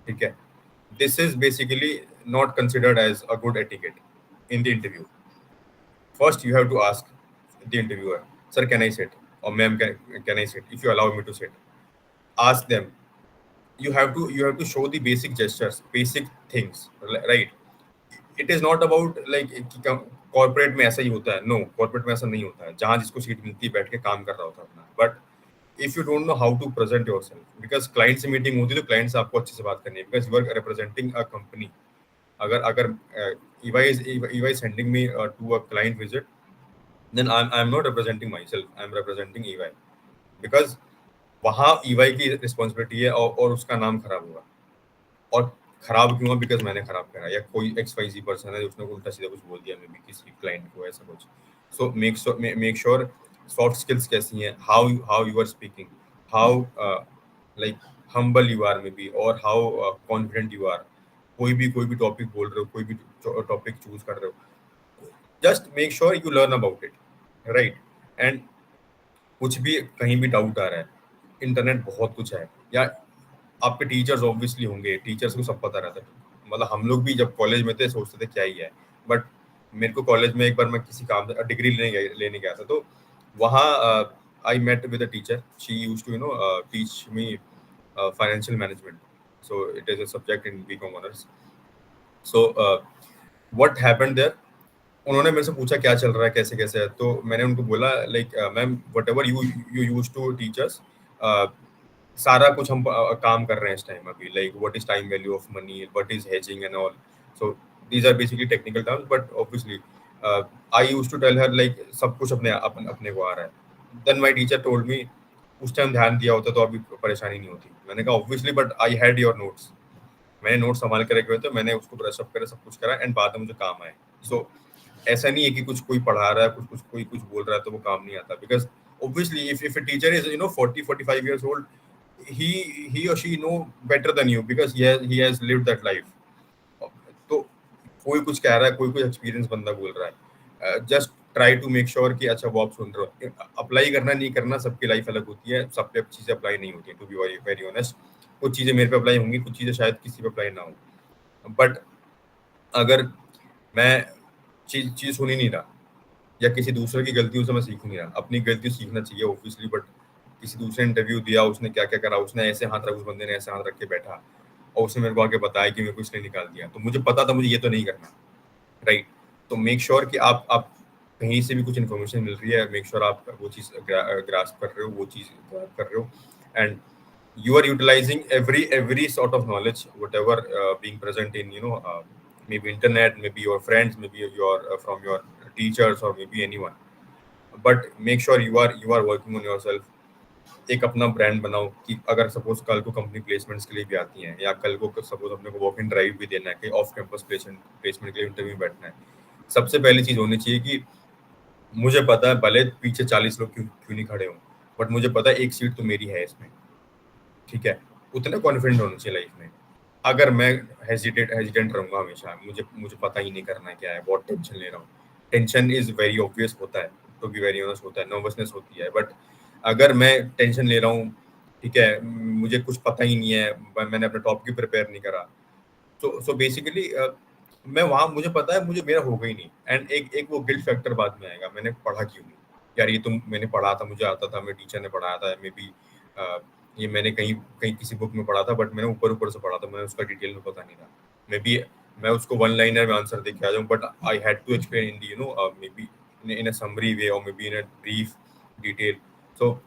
ठीक है। This is basically not considered as a good etiquette in the interview. First, you have to ask the interviewer, "Sir, can I sit?" Or "Ma'am, can I sit? If you allow me to sit." Ask them. You have to show the basic gestures, basic things, right? It is not about like corporate में ऐसा ही होता है. No, corporate में ऐसा नहीं होता है. जहाँ जिसको सीट मिलती है बैठ के काम कर रहा होता है अपना. But if you don't know how to present yourself, because client से मीटिंग होती है तो क्लाइंट से आपको अच्छे से बात करनी है, because you are representing a company. अगर अगर EY is sending me to a client visit, then I'm not representing myself, I'm representing EY, because वहाँ EY की रिस्पॉन्सिबिलिटी है और उसका नाम खराब होगा. और खराब क्यों हुआ? बिकॉज मैंने खराब करा या कोई XYZ पर्सन है उसने उल्टा सीधा कुछ बोल दिया मे बी किसी क्लाइंट को, ऐसा कुछ. So make sure soft skills कैसी हैं, how you are speaking, how like humble you are maybe, और हाउ कॉन्फिडेंट यू आर. कोई भी टॉपिक बोल रहे हो, कोई भी टॉपिक चूज कर रहे हो, just make sure you learn about it, right. And कुछ भी कहीं भी डाउट आ रहा है, इंटरनेट बहुत कुछ है, या आपके टीचर्स ऑब्वियसली होंगे, टीचर्स को सब पता रहता है. मतलब हम लोग भी जब कॉलेज में थे सोचते थे क्या ही है, बट मेरे को कॉलेज में एक बार मैं किसी काम डिग्री लेने गया था, तो वहाँ I met with a teacher. She used to teach me financial management, so it is a subject in BCom honours. So what happened there, उन्होंने मेरे से पूछा क्या चल रहा है, कैसे कैसे है. तो मैंने उनको बोला like ma'am whatever you use to teach us, सारा कुछ हम काम कर रहे हैं इस टाइम अभी, like what is time value of money, what is hedging and all. So these are basically technical terms, but obviously I use to tell her like सब कुछ अपने को आ रहा है. Then my teacher told me, उस time ध्यान दिया होता तो अभी परेशानी नहीं होती. मैंने कहा obviously, but I had your notes, मैंने नोट्स संभाल के रखे हुए थे, मैंने उसको ब्रश अप करा, सब कुछ करा, एंड बाद में मुझे काम आए. सो ऐसा नहीं है कि कुछ कोई पढ़ा रहा है, कोई कुछ बोल रहा है तो वो काम नहीं आता, because obviously if a teacher is 40-45 years old, he or she know better than you because he has lived that life. तो कोई कुछ कह रहा है, कोई एक्सपीरियंस बंदा बोल रहा है, just try to make sure कि अच्छा वो आप सुन रहे हो. अप्लाई करना नहीं करना सबकी लाइफ अलग होती है, सब पे चीजें अप्लाई नहीं होती है, टू बी वेरी ऑनेस्ट. कुछ चीजें मेरे पे अप्लाई होंगी, कुछ चीजें शायद किसी पे अप्लाई ना हो. बट अगर मैं चीज सुन ही नहीं रहा, या किसी दूसरे की गलतियों से मैं सीख नहीं रहा, अपनी गलती सीखना चाहिए ऑब्वियसली, बट किसी दूसरे इंटरव्यू दिया, उसने क्या क्या करा, उसने ऐसे हाथ रख, उस बंदे ने ऐसे हाथ रख के बैठा और उसने मेरे को आके बताया कि मेरे को इसने निकाल दिया, तो मुझे पता था मुझे ये तो नहीं करना, राइट. तो मेक श्योर कि आप कहीं से भी कुछ इन्फॉर्मेशन मिल रही है, मेक श्योर आप वो चीज़ ग्रास्प कर रहे हो, वो चीज़ कर रहे हो, and you are utilizing every sort of knowledge, whatever being present in maybe internet, maybe your friends, maybe your from your teachers, or maybe anyone. But make sure you are working on yourself. एक अपना brand बनाओ कि अगर suppose कल को company placements के लिए भी आती हैं, या कल को सपोज अपने को वॉक इन ड्राइव भी देना है कि ऑफ कैंपस प्लेसमेंट के लिए इंटरव्यू में बैठना है, सबसे पहली चीज होनी चाहिए कि मुझे पता है भले पीछे 40 लोग क्यों नहीं खड़े हों, बट मुझे पता है एक सीट तो मेरी है इसमें, ठीक है. उतना कॉन्फिडेंट होना चाहिए लाइफ में. अगर मैं हेजिटेंट रहूंगा हमेशा, मुझे पता ही नहीं करना क्या है, बहुत टेंशन ले रहा हूँ. टेंशन इज वेरी ऑब्वियस होता है, टू बी वेरी ऑनेस्ट होता है, नर्वसनेस होती है. बट अगर मैं टेंशन ले रहा हूँ, ठीक है, मुझे कुछ पता ही नहीं है, मैंने अपने टॉप की प्रिपेयर नहीं करा, सो बेसिकली मैं वहाँ, मुझे पता है मुझे मेरा होगा ही नहीं. एंड एक वो गिल्ट फैक्टर बाद में आएगा, मैंने पढ़ा क्यों नहीं यार, ये तो मैंने पढ़ा था, मुझे आता था, मेरे टीचर ने पढ़ाया था, मे बी ये मैंने कहीं किसी बुक में पढ़ा था, बट मैंने ऊपर से पढ़ा था, मैंने उसका डिटेल में पता नहीं था. मे बी मैं उसको वन लाइनर में आंसर दे के आ जाऊँ, but I had to explain in the maybe in a summary way, or maybe in a brief detail. So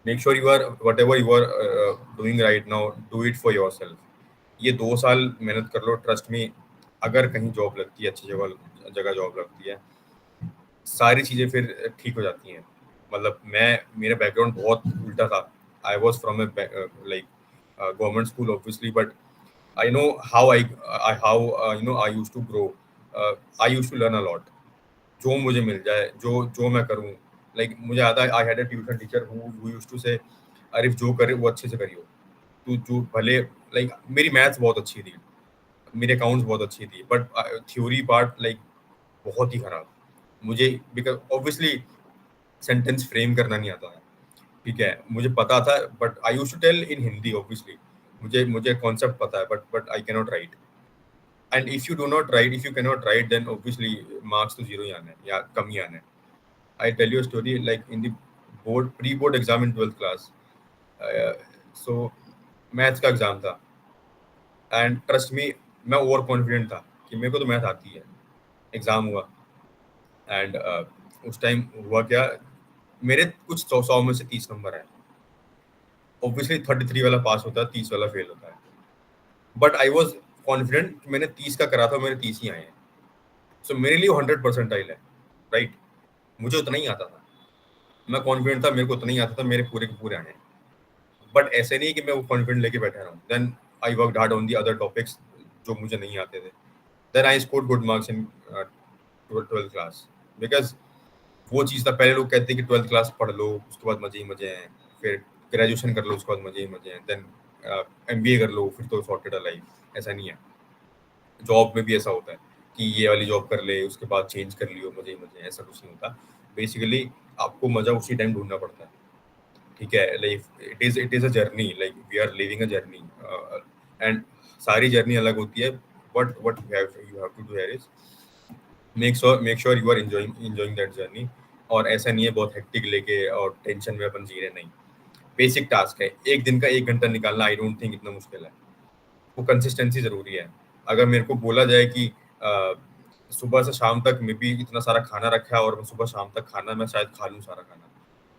make sure you are, whatever you are doing right now, do it for yourself. ये 2 साल मेहनत कर लो, trust me, अगर कहीं job लगती है, अच्छी जगह जॉब लगती है, सारी चीजें फिर ठीक हो जाती हैं. मतलब मेरा बैकग्राउंड बहुत उल्टा था. I was from A like government school obviously, but I know how I used to grow. I used to learn a lot. जो मुझे मिल जाए, जो मैं करूँ, लाइक मुझे आता है, I had a tuition teacher who used to say, Arif जो करे वो अच्छे से करियो, तू जो भले, लाइक मेरी मैथ्स बहुत अच्छी थी, मेरे अकाउंट्स बहुत अच्छी थी, बट थ्योरी पार्ट लाइक बहुत ही खराब. मुझे बिकॉज ऑब्वियसली सेंटेंस फ्रेम करना नहीं आता था, ठीक है, मुझे पता था but I used to tell in Hindi obviously, मुझे मुझे कॉन्सेप्ट पता है but I can not write, and if you do not write, if you can not write then obviously marks तो जीरो ही आना है या कम ही आना है. I tell you story like in the board pre board exam in 12th class, so maths का एग्जाम था एंड ट्रस्ट मी मैं ओवर कॉन्फिडेंट था कि मेरे को तो मैथ आती है. एग्जाम हुआ एंड उस टाइम हुआ क्या, मेरे कुछ 100 में से 30 नंबर आए. ऑब्वियसली 33 वाला पास होता है, 30 वाला फेल होता है, बट आई वॉज कॉन्फिडेंट कि मैंने 30 का करा था, मेरे 30 ही आए हैं. सो मेरे लिए 100% है, राइट. मुझे उतना ही आता था, मैं कॉन्फिडेंट था, मेरे को उतना ही आता था, मेरे पूरे के पूरे आए हैं. बट ऐसे नहीं कि मैं वो कॉन्फिडेंट लेके बैठा रहा हूँ. Then I worked hard on the other topics जो मुझे नहीं आते थे. Then I scored good marks in 12th class, because वो चीज़ था. पहले लोग कहते हैं कि 12th क्लास पढ़ लो, उसके बाद मजे ही मजे हैं, फिर ग्रेजुएशन कर लो, उसके बाद मजे ही मजे हैं, देन MBA कर लो, फिर तो सॉर्टेड है लाइफ. ऐसा नहीं है, जॉब में भी ऐसा होता है कि ये वाली जॉब कर ले, उसके बाद चेंज कर लियो, मजे ही मजे हैं. ऐसा कुछ नहीं होता. बेसिकली आपको मजा उसी टाइम ढूंढना पड़ता है, ठीक है. Like it is a journey, like we are living a journey, and सारी जर्नी अलग होती है. What you have to do here is make sure you are enjoying that journey. और ऐसा नहीं है बहुत हेक्टिक लेके और टेंशन में अपन जी रहे, नहीं. बेसिक टास्क है, एक दिन का 1 घंटा निकालना, आई डोंट थिंक इतना मुश्किल है. वो कंसिस्टेंसी जरूरी है. अगर मेरे को बोला जाए कि सुबह से शाम तक मे बी इतना सारा खाना रखा है और सुबह शाम तक खाना, मैं शायद खा लूँ सारा खाना.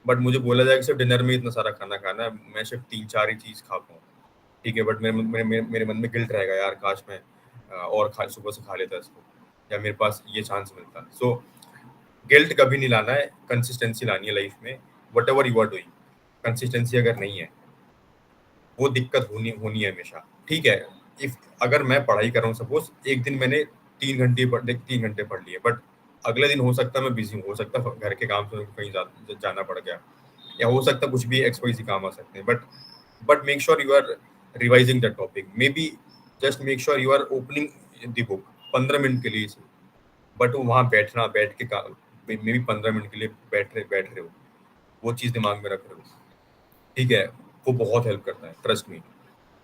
बट मुझे बोला जाए कि सिर्फ डिनर में इतना सारा खाना खाना है, मैं सिर्फ 3-4 ही चीज खा पाऊँ, ठीक है. बट मेरे मन में गिल्ट रहेगा, यार काश मैं और सुबह से खा लेता इसको, या मेरे पास ये चांस मिलता. सो गिल्ट कभी नहीं लाना है, कंसिस्टेंसी लानी है लाइफ में. Whatever you are doing, consistency अगर नहीं है वो दिक्कत होनी होनी है हमेशा, ठीक है. इफ अगर मैं पढ़ाई कर रहा हूँ, सपोज एक दिन मैंने 3 घंटे पढ़ लिए, बट अगले दिन हो सकता है मैं बिजी हूँ, हो सकता है घर के काम से कहीं जाना पड़ गया, या हो सकता है कुछ भी XYZ काम आ सकते हैं. But make sure you are revising that topic. Maybe just make sure you are opening the book 15 minute के लिए, बट वहाँ बैठ के मे बी 15 मिनट के लिए बैठ रहे हो, वो चीज़ दिमाग में रख रहे हो, ठीक है. वो बहुत हेल्प करता है, ट्रस्ट मी.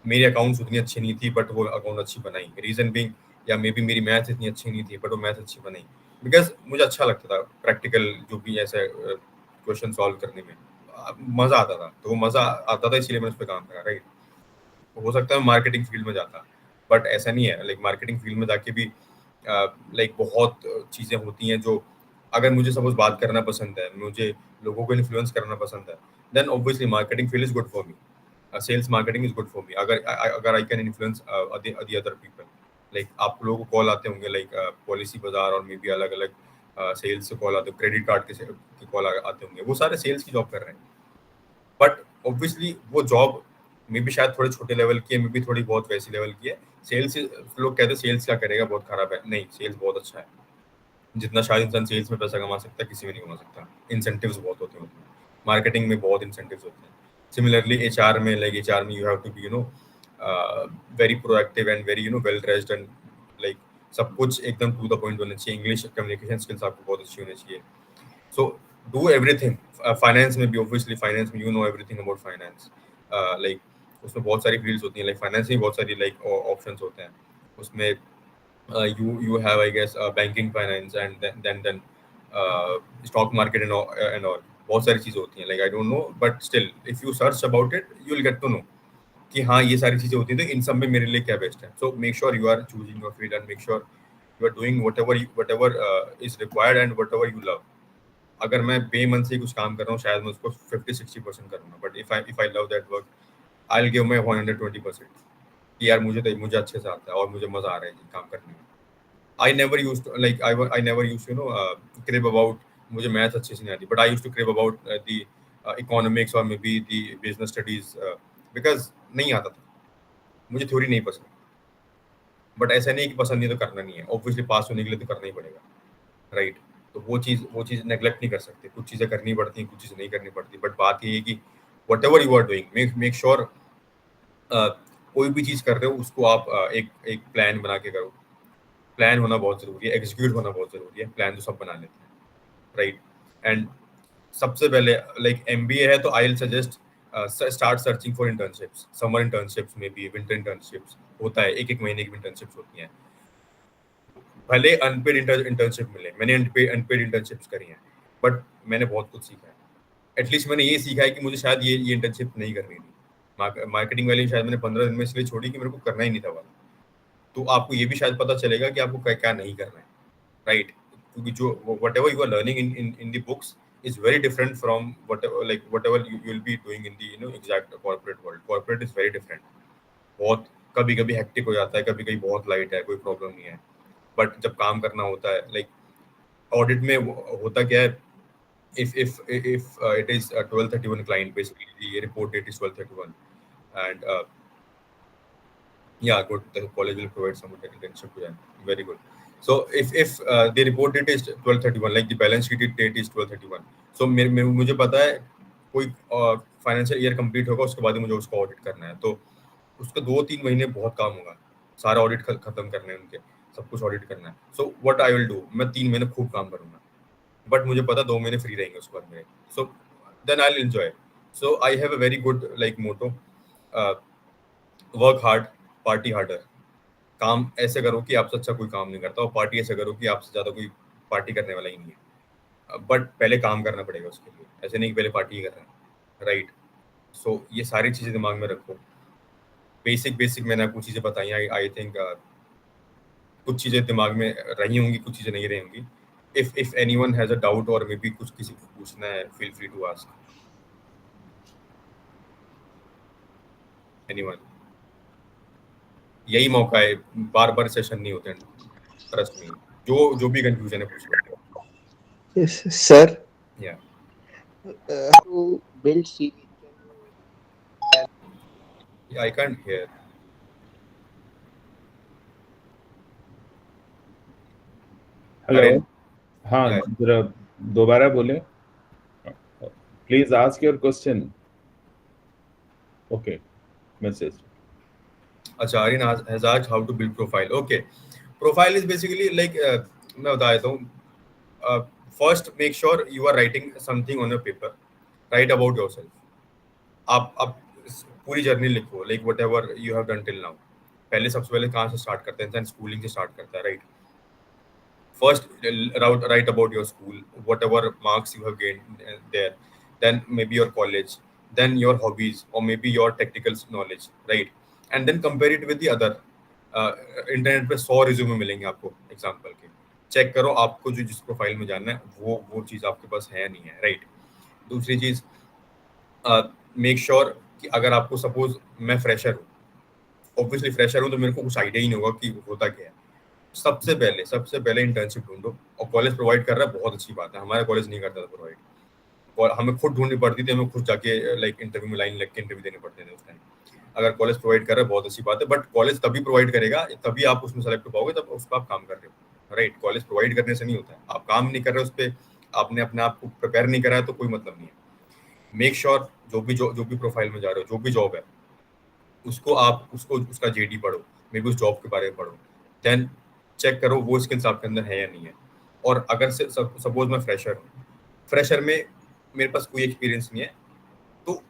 मेरी अकाउंट्स उतनी अच्छी नहीं थी बट वो अकाउंट अच्छी बनाई, रीजन बिंग, या मे बी मेरी मैथ इतनी अच्छी नहीं थी बट वो मैथ अच्छी बनाई, बिकॉज मुझे अच्छा लगता था प्रैक्टिकल जो भी ऐसे क्वेश्चन सॉल्व करने में मजा आता था. तो वो मजा आता था इसलिए मैंने उस पर काम करा, राइट. हो सकता है मार्केटिंग फील्ड में जाता, बट ऐसा नहीं है. लाइक मार्केटिंग फील्ड में जाके भी लाइक बहुत चीजें होती हैं जो, अगर मुझे सपोज बात करना पसंद है, मुझे लोगों को इन्फ्लुएंस करना पसंद है, then obviously marketing field is good for me. Sales marketing is good for me. अगर I can influence the other people, like आप लोगों को कॉल आते होंगे, लाइक पॉलिसी बाजार और मे बी अलग अलग सेल्स से कॉल आते, क्रेडिट कार्ड के कॉल आते होंगे, वो सारे सेल्स की जॉब कर रहे हैं. बट ऑब्वियसली वो जॉब मे बी शायद थोड़े छोटे लेवल की है, मे बी थोड़ी बहुत वैसी लेवल की है. सेल्स, लोग कहते हैं सेल्स क्या करेगा, बहुत खराब है. नहीं, सेल्स बहुत अच्छा है. जितना शायद इंसान सेल्स में पैसा कमा सकता है, किसी में नहीं कमा सकता. इंसेंटिव्स बहुत होते हैं उसमें, मार्केटिंग में बहुत इंसेंटिव्स होते हैं. सिमिलरली HR में, लाइक HR में you have to be very proactive and very well dressed, and like सब कुछ एकदम टू द पॉइंट होना चाहिए. इंग्लिश कम्युनिकेशन स्किल्स आपको बहुत अच्छी होनी चाहिए. So do everything. फाइनेंस में भी, ऑब्वियसली फाइनेंस में एवरीथिंग अबाउट फाइनेंस. लाइक उसमें बहुत सारी फील्ड्स होती हैं, लाइक फाइनेंस में बहुत सारी लाइक ऑप्शंस होते हैं. उसमें you have, I guess, banking finance, and then stock market and all. बहुत सारी चीजें होती हैं, like I don't know, but still if you search about it you will get to know कि हाँ ये सारी चीजें होती हैं, तो इन सब में मेरे लिए क्या बेस्ट है. So make sure you are choosing your field and make sure you are doing whatever is required and whatever you love. अगर मैं बेमन से कुछ काम कर रहा हूँ, शायद मैं उसको 50-60% करूँगा, but if I love that work I'll give my 120% कि यार मुझे अच्छे से आता है और मुझे मजा आ रहा है ये काम करने में. I never used to, like I never used to crib about मुझे मैथ अच्छे से नहीं आती, but I used to crib about the economics or maybe the business studies because नहीं आता था, मुझे थ्योरी नहीं पसंद. बट ऐसा नहीं है कि पसंद नहीं तो करना नहीं है, ऑब्वियसली पास होने के लिए तो करना ही पड़ेगा, राइट. तो वो चीज़ नेग्लेक्ट नहीं कर सकते. कुछ चीज़ें करनी पड़ती हैं, कुछ चीज़ें नहीं करनी पड़ती, बट बात ये है कि whatever you are doing, make sure कोई भी चीज़ कर रहे हो उसको आप एक प्लान बना के करो. प्लान होना बहुत जरूरी है, एग्जीक्यूट होना बहुत जरूरी है. प्लान तो सब बना लेते हैं, राइट. एंड सबसे पहले लाइक MBA है तो आई will suggest start searching for internships, summer internships में भी, विंटर इंटर्नशिप्स होता है, एक महीने की इंटर्नशिप्स होती हैं. भले अनपेड इंटर्नशिप मिले, मैंने अनपेड इंटर्नशिप्स करी हैं, बट मैंने बहुत कुछ सीखा है. एटलीस्ट मैंने ये सीखा है कि मुझे शायद ये इंटर्नशिप नहीं करनी थी. मार्केटिंग वाली शायद मैंने 15 दिन में इसलिए छोड़ी कि मेरे को करना ही नहीं था वाला. तो आपको ये भी शायद पता चलेगा कि आपको क्या क्या नहीं करना है, राइट. क्योंकि जो whatever you are learning in the books is very different from whatever you will be doing in the exact corporate world. Corporate is very different. बहुत कभी कभी हेक्टिक हो जाता है, कभी कभी बहुत लाइट है, कोई प्रॉब्लम नहीं है. बट जब काम करना होता है, लाइक ऑडिट में होता क्या है, if it is a 1231 client, basically the report date is 1231, and yeah, good, the college will provide some internship to them. Very good. So if the report date is 1231, like the balance sheet date is 1231, so मुझे पता है कोई financial year complete होगा, उसके बाद ही मुझे उसको audit करना है. तो उसका 2-3 महीने बहुत काम होगा, सारा ऑडिट खत्म करना है उनके, सब कुछ ऑडिट करना है. So what I will do, मैं 3 महीने खूब काम करूंगा, बट मुझे पता 2 महीने फ्री रहेंगे उसके बाद मेरे. So then I will enjoy. So I have a very good like motto, work hard, party harder. काम ऐसे करो कि आपसे अच्छा कोई काम नहीं करता, और पार्टी ऐसे करो कि आपसे ज्यादा कोई पार्टी करने वाला ही नहीं है. बट पहले काम करना पड़ेगा उसके लिए, ऐसे नहीं कि पहले पार्टी ही कर रहे हैं, राइट. सो ये सारी चीजें दिमाग में रखो. बेसिक मैंने आपको चीजें बताई. आई थिंक कुछ चीजें दिमाग में रही होंगी, कुछ चीजें नहीं रही होंगी. if anyone has a doubt or maybe कुछ किसी को पूछना है, feel free to ask anyone. यही मौका है, बार बार सेशन नहीं होते हैं, ट्रस्ट मी. जो भी कंफ्यूजन है पूछ लो. Yes, sir. Yeah. To build CV, Yeah, I can't hear. Hello. अरे, हाँ, Yeah. जरा दोबारा बोले. Please ask your question. Okay, message. अच्छा, Aryan has asked how to build profile. Okay, profile is basically like मैं बता देता हूँ. First, make sure you are writing something on a paper. Write about yourself. आप पूरी journey लिखो, like whatever you have done till now. पहले सबसे पहले कहाँ से स्टार्ट करते हैं इंसान? स्कूलिंग से स्टार्ट करता है, right. First, write about your school, whatever marks you have gained there. Then maybe your college, then your hobbies, or maybe your technical knowledge, right? And then compare it with the other. Internet पे 100 resume मिलेंगे आपको example के. Check करो आपको जो जिस profile में जानना है वो चीज़ आपके पास है नहीं है, राइट. दूसरी चीज़, मेक श्योर कि अगर आपको सपोज मैं फ्रेशर हूँ, ऑब्वियसली फ्रेशर हूँ तो मेरे को कुछ आइडिया ही नहीं होगा कि होता क्या है. सबसे पहले इंटर्नशिप ढूंढो. और कॉलेज प्रोवाइड कर रहा है, बहुत अच्छी बात है. हमारा कॉलेज नहीं करता था प्रोवाइड, और हमें खुद ढूंढनी पड़ती थी, हमें खुद जाके लाइक इंटरव्यू में लाइन लग के इंटरव्यू देने पड़ते थे उस टाइम. अगर कॉलेज प्रोवाइड कर रहा है बहुत अच्छी बात है, बट कॉलेज तभी प्रोवाइड करेगा तभी आप उसमें सेलेक्ट हो पाओगे, तब उस पर आप काम कर रहे हो, राइट. कॉलेज प्रोवाइड करने से नहीं होता है. आप काम नहीं कर रहे उस पर, आपने अपने आप को प्रिपेयर नहीं करा है तो कोई मतलब नहीं है. मेक श्योर जो भी प्रोफाइल में जा रहे हो, जो भी जॉब है, उसका JD पढ़ो, मे बी उस जॉब के बारे में पढ़ो. देन चेक करो वो स्किल्स आपके अंदर है या नहीं है. और अगर सपोज मैं फ्रेशर में मेरे पास कोई एक्सपीरियंस नहीं है, तो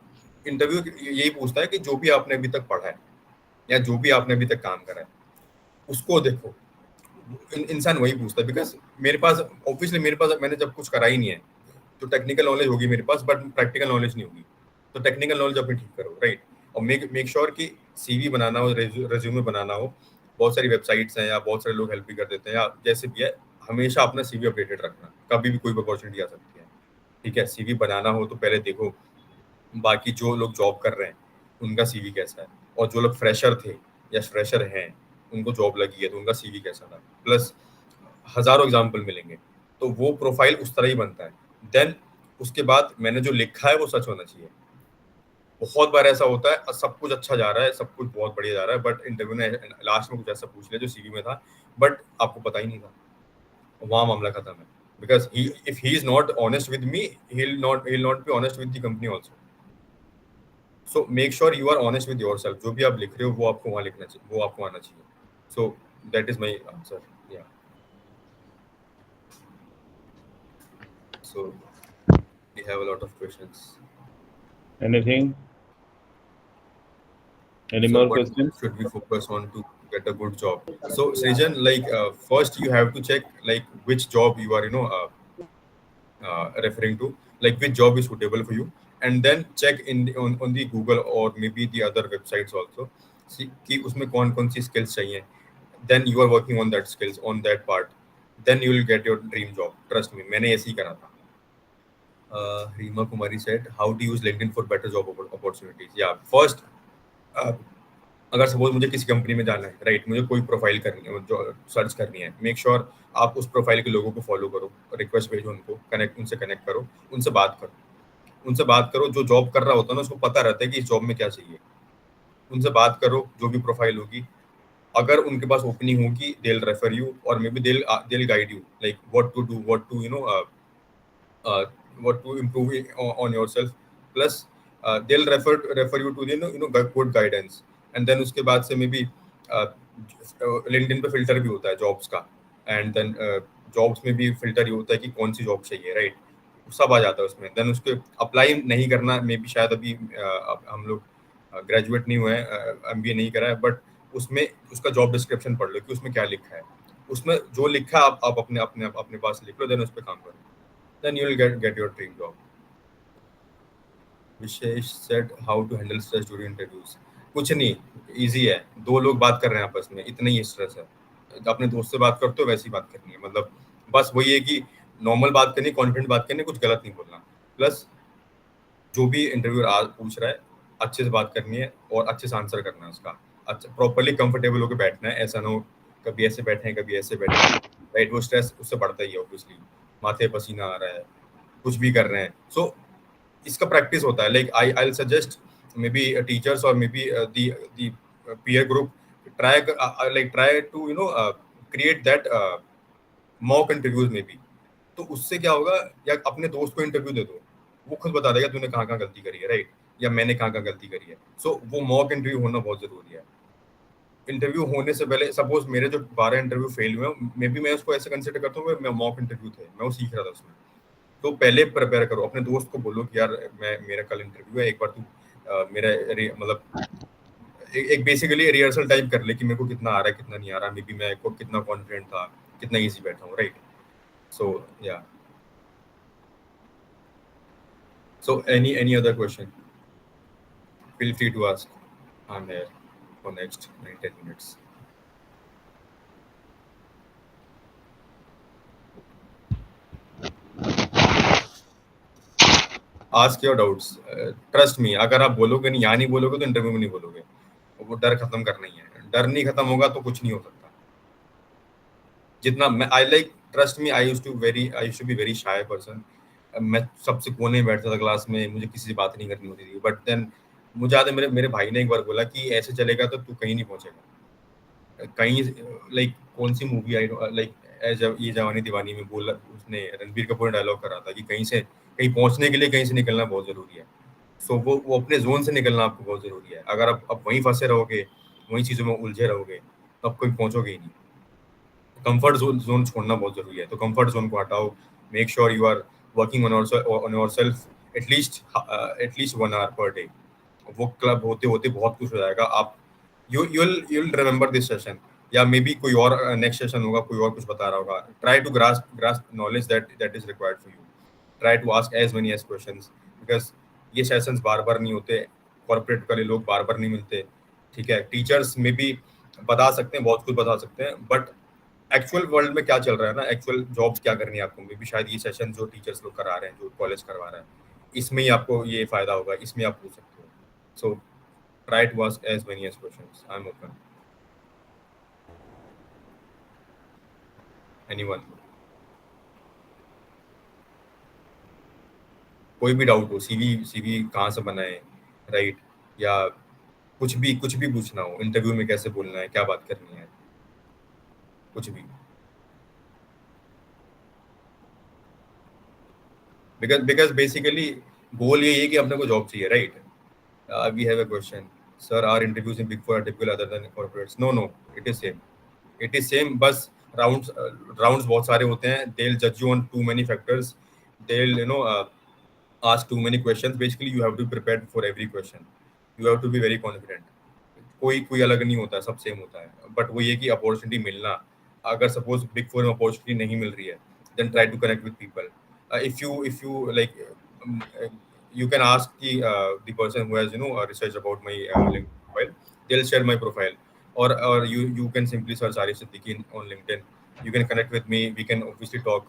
इंटरव्यू यही पूछता है कि जो भी आपने अभी तक पढ़ा है या जो भी आपने अभी तक काम करा है उसको देखो. इंसान वही पूछता है, बिकॉज मेरे पास मैंने जब कुछ करा ही नहीं है, तो टेक्निकल नॉलेज होगी मेरे पास, बट प्रैक्टिकल नॉलेज नहीं होगी. तो टेक्निकल नॉलेज अपनी ठीक करो, राइट. और मेक श्योर कि CV बनाना हो, रेज्यूमे बनाना हो, बहुत सारी वेबसाइट्स हैं या बहुत सारे लोग हेल्प भी कर देते हैं, या जैसे भी है, हमेशा अपना CV अपडेटेड रखना. कभी भी कोई अपॉर्चुनिटी आ सकती है, ठीक है. CV बनाना हो तो पहले देखो बाकी जो लोग जॉब कर रहे हैं उनका CV कैसा है, और जो लोग फ्रेशर थे या फ्रेशर हैं उनको जॉब लगी है तो उनका CV कैसा था. प्लस हजारों एग्जाम्पल मिलेंगे, तो वो प्रोफाइल उस तरह ही बनता है. देन उसके बाद मैंने जो लिखा है वो सच होना चाहिए. बहुत बार ऐसा होता है सब कुछ अच्छा जा रहा है, सब कुछ बहुत बढ़िया जा रहा है, बट इंटरव्यू ने लास्ट में कुछ ऐसा पूछ लिया जो CV में था, बट आपको पता ही नहीं था. वहाँ मामला खत्म है. Because if he is not honest with me, he will not be honest with the company also. So make sure you are honest with yourself. जो भी आप लिख रहे हो वो आपको वहाँ लिखना चाहिए, वो आपको आना चाहिए. So that is my answer. So we have a lot of questions. Anything? Any So more what questions? should we focus on to get a good job? So Srijan, like first you have to check like which job you are, referring to, like which job is suitable for you, and then check on the Google or maybe the other websites also. See कि उसमें कौन सी skills चाहिए. Then you are working on that skills on that part. Then you will get your dream job. Trust me, मैंने ऐसे ही करा था. Rima Kumari said, how to use LinkedIn for better job opportunities. Yeah, first, अगर suppose मुझे किसी company में जाना है, राइट, मुझे कोई प्रोफाइल करनी है, जो सर्च करनी है, मेक श्योर आप उस प्रोफाइल के लोगों को फॉलो करो, रिक्वेस्ट भेजो उनको, उनसे कनेक्ट करो, उनसे बात करो, जो जॉब कर रहा होता है ना उसको पता रहता है कि इस जॉब में क्या चाहिए, उनसे बात करो, जो भी प्रोफाइल होगी, अगर उनके पास ओपनिंग होगी दे विल रेफर यू और maybe they will guide you like what to do, what to what to improve on yourself, plus they'll refer you to the good guidance. And then उसके बाद से maybe LinkedIn पे filter भी होता है jobs का, and then jobs में भी फिल्टर ही होता है कि कौन सी जॉब चाहिए, राइट, सब आ जाता है उसमें. देन उसके अप्लाई नहीं करना, मे बी शायद अभी हम लोग ग्रेजुएट नहीं हुए हैं, MBA नहीं करा है, बट उसमें उसका जॉब डिस्क्रिप्शन पढ़ लो कि उसमें क्या लिखा है, उसमें जो लिखा है आप अपने पास लिख लो, देन उस पर काम करो, then you will get your dream job. Vishesh said how to handle stress during interviews. कुछ नहीं, easy है, दो लोग बात कर रहे हैं आपस में, इतना ही स्ट्रेस है. अपने दोस्त से बात करते हो वैसी बात करनी है, मतलब बस वही है कि नॉर्मल बात करनी, कॉन्फिडेंट बात करनी, कुछ गलत नहीं बोलना, प्लस जो भी इंटरव्यू पूछ रहा है अच्छे से बात करनी है और अच्छे से आंसर करना है उसका, अच्छा प्रॉपर्ली कंफर्टेबल होकर बैठना है, ऐसा ना हो कभी ऐसे बैठे हैं कभी ऐसे बैठे हैं, राइट, वो स्ट्रेस उससे बढ़ता ही है ऑब्वियसली, माथे पसीना आ रहा है, कुछ भी कर रहे हैं, सो इसका प्रैक्टिस होता है. Like I will suggest maybe teachers और maybe the peer group try to create that mock interviews maybe. तो उससे क्या होगा, या अपने दोस्त को इंटरव्यू दे दो, वो खुद बता देगा तूने कहाँ गलती करी है, राइट, या मैंने कहाँ गलती करी है. सो वो मॉक इंटरव्यू होना बहुत जरूरी है. इंटरव्यू होने से पहले सपोज मेरे जो 12 इंटरव्यू फेल हुए, मे बी मैं उसको ऐसे कंसिडर करता हूँ मैं मॉक इंटरव्यू थे, मैं वो सीख रहा था उसमें. तो पहले प्रिपेयर करो, अपने दोस्त को बोलो कि यार मेरा कल इंटरव्यू है, एक बार तू मेरा मतलब एक बेसिकली रिहर्सल टाइप कर ले कि मेरे को कितना आ रहा है कितना नहीं आ रहा, मे बी मैं को कितना कॉन्फिडेंट था, कितना इजी बैठा हूँ, राइट. सो या so any other question, feel free to ask. I'm here for next 9-10 minutes. Ask your doubts. Trust me, अगर आप बोलोगे नहीं, यहाँ नहीं बोलोगे तो इंटरव्यू में नहीं बोलोगे. वो डर खत्म करना ही है. डर नहीं खत्म होगा तो कुछ नहीं हो सकता. जितना मैं trust me, I used to be very shy person. मैं सबसे कोने में बैठता था क्लास में, मुझे किसी से बात नहीं करनी होती थी. बट देन मुझे याद है मेरे भाई ने एक बार बोला कि ऐसे चलेगा तो तू कहीं नहीं पहुंचेगा. कहीं लाइक कौन सी मूवी आई, लाइक ये जवानी दीवानी में बोला उसने, रणबीर कपूर ने डायलॉग करा था कि कहीं पहुंचने के लिए कहीं से निकलना बहुत जरूरी है. सो वो अपने जोन से निकलना आपको बहुत जरूरी है. अगर आप वहीं फंसे रहोगे, वहीं चीजों में उलझे रहोगे, तो आप कहीं पहुंचोगे ही नहीं. कंफर्ट जोन छोड़ना बहुत जरूरी है. तो कंफर्ट जोन को हटाओ, make sure you are working on yourself at least 1 hour per day. वो क्लब होते होते बहुत कुछ हो जाएगा. आप you'll remember this session, या मे बी कोई और नेक्स्ट सेशन होगा, कोई और कुछ बता रहा होगा. Try to grasp knowledge that is required for you. Try to ask as many as questions, because ये सेशंस बार बार नहीं होते, कॉर्पोरेट वाले लोग बार बार नहीं मिलते, ठीक है. टीचर्स में भी बता सकते हैं, बहुत कुछ बता सकते हैं, बट एक्चुअल वर्ल्ड में क्या चल रहा है ना, एक्चुअल जॉब क्या करनी है आपको, मे बी शायद ये सेशन जो टीचर्स लोग करा रहे हैं, जो कॉलेज करवा रहा है, इसमें ही आपको ये फायदा होगा, इसमें आप पूछ सकते हो. सो try to ask as many as questions. I'm open. Anyone? कोई भी डाउट हो, सीवी कहाँ से बनाए, राइट, या कुछ भी पूछना हो, इंटरव्यू में कैसे बोलना है, क्या बात करनी है, कुछ भी. because basically गोल यही है कि अपने को जॉब चाहिए, right. We have a question. Sir, are interviews in Big Four are typical other than corporates? No, it is same. It is same. बस rounds बहुत सारे होते हैं. They'll judge you on too many factors. they'll ask too many questions. Basically you have to be prepared for every question. You have to be very confident. कोई कोई अलग नहीं होता है, सब सेम होता है, बट वो ये कि अपॉर्चुनिटी मिलना, अगर सपोज बिग फोर में अपॉर्चुनिटी नहीं मिल रही है, then try to connect with people. If you like you can ask the person who has researched about my LinkedIn profile. They'll share my profile, or you can simply search Arif Siddiqui on LinkedIn. You can connect with me, we can obviously talk.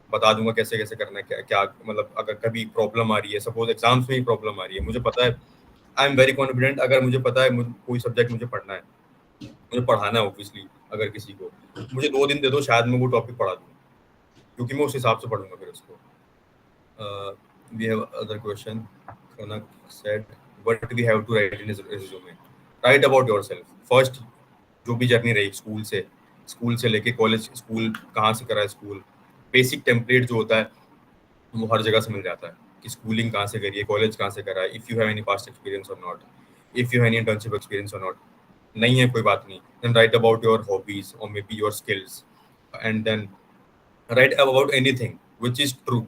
बता दूंगा कैसे कैसे करना है, क्या क्या मतलब अगर कभी प्रॉब्लम आ रही है, सपोज एग्जाम्स में ही प्रॉब्लम आ रही है, मुझे पता है, आई एम वेरी कॉन्फिडेंट. अगर मुझे पता है कोई सब्जेक्ट मुझे पढ़ना है, मुझे पढ़ाना है ऑब्वियसली, अगर किसी को मुझे 2 दिन दे दो, शायद मैं वो टॉपिक पढ़ा दूँ, क्योंकि मैं उस हिसाब से पढ़ूंगा फिर उसको. We have other question. Kanak said, what we have to write in his resume? Write about yourself. First, जो भी जर्नी रही स्कूल से लेके कॉलेज, स्कूल कहाँ से करा है, स्कूल बेसिक टेम्पलेट जो होता है वो हर जगह से मिल जाता है कि स्कूलिंग कहाँ से करी है, कॉलेज कहाँ से करा है, if you have any past experience or not, if you have any internship experience or not. नहीं है कोई बात नहीं, then write about your hobbies or maybe your skills, and then write about anything which is true.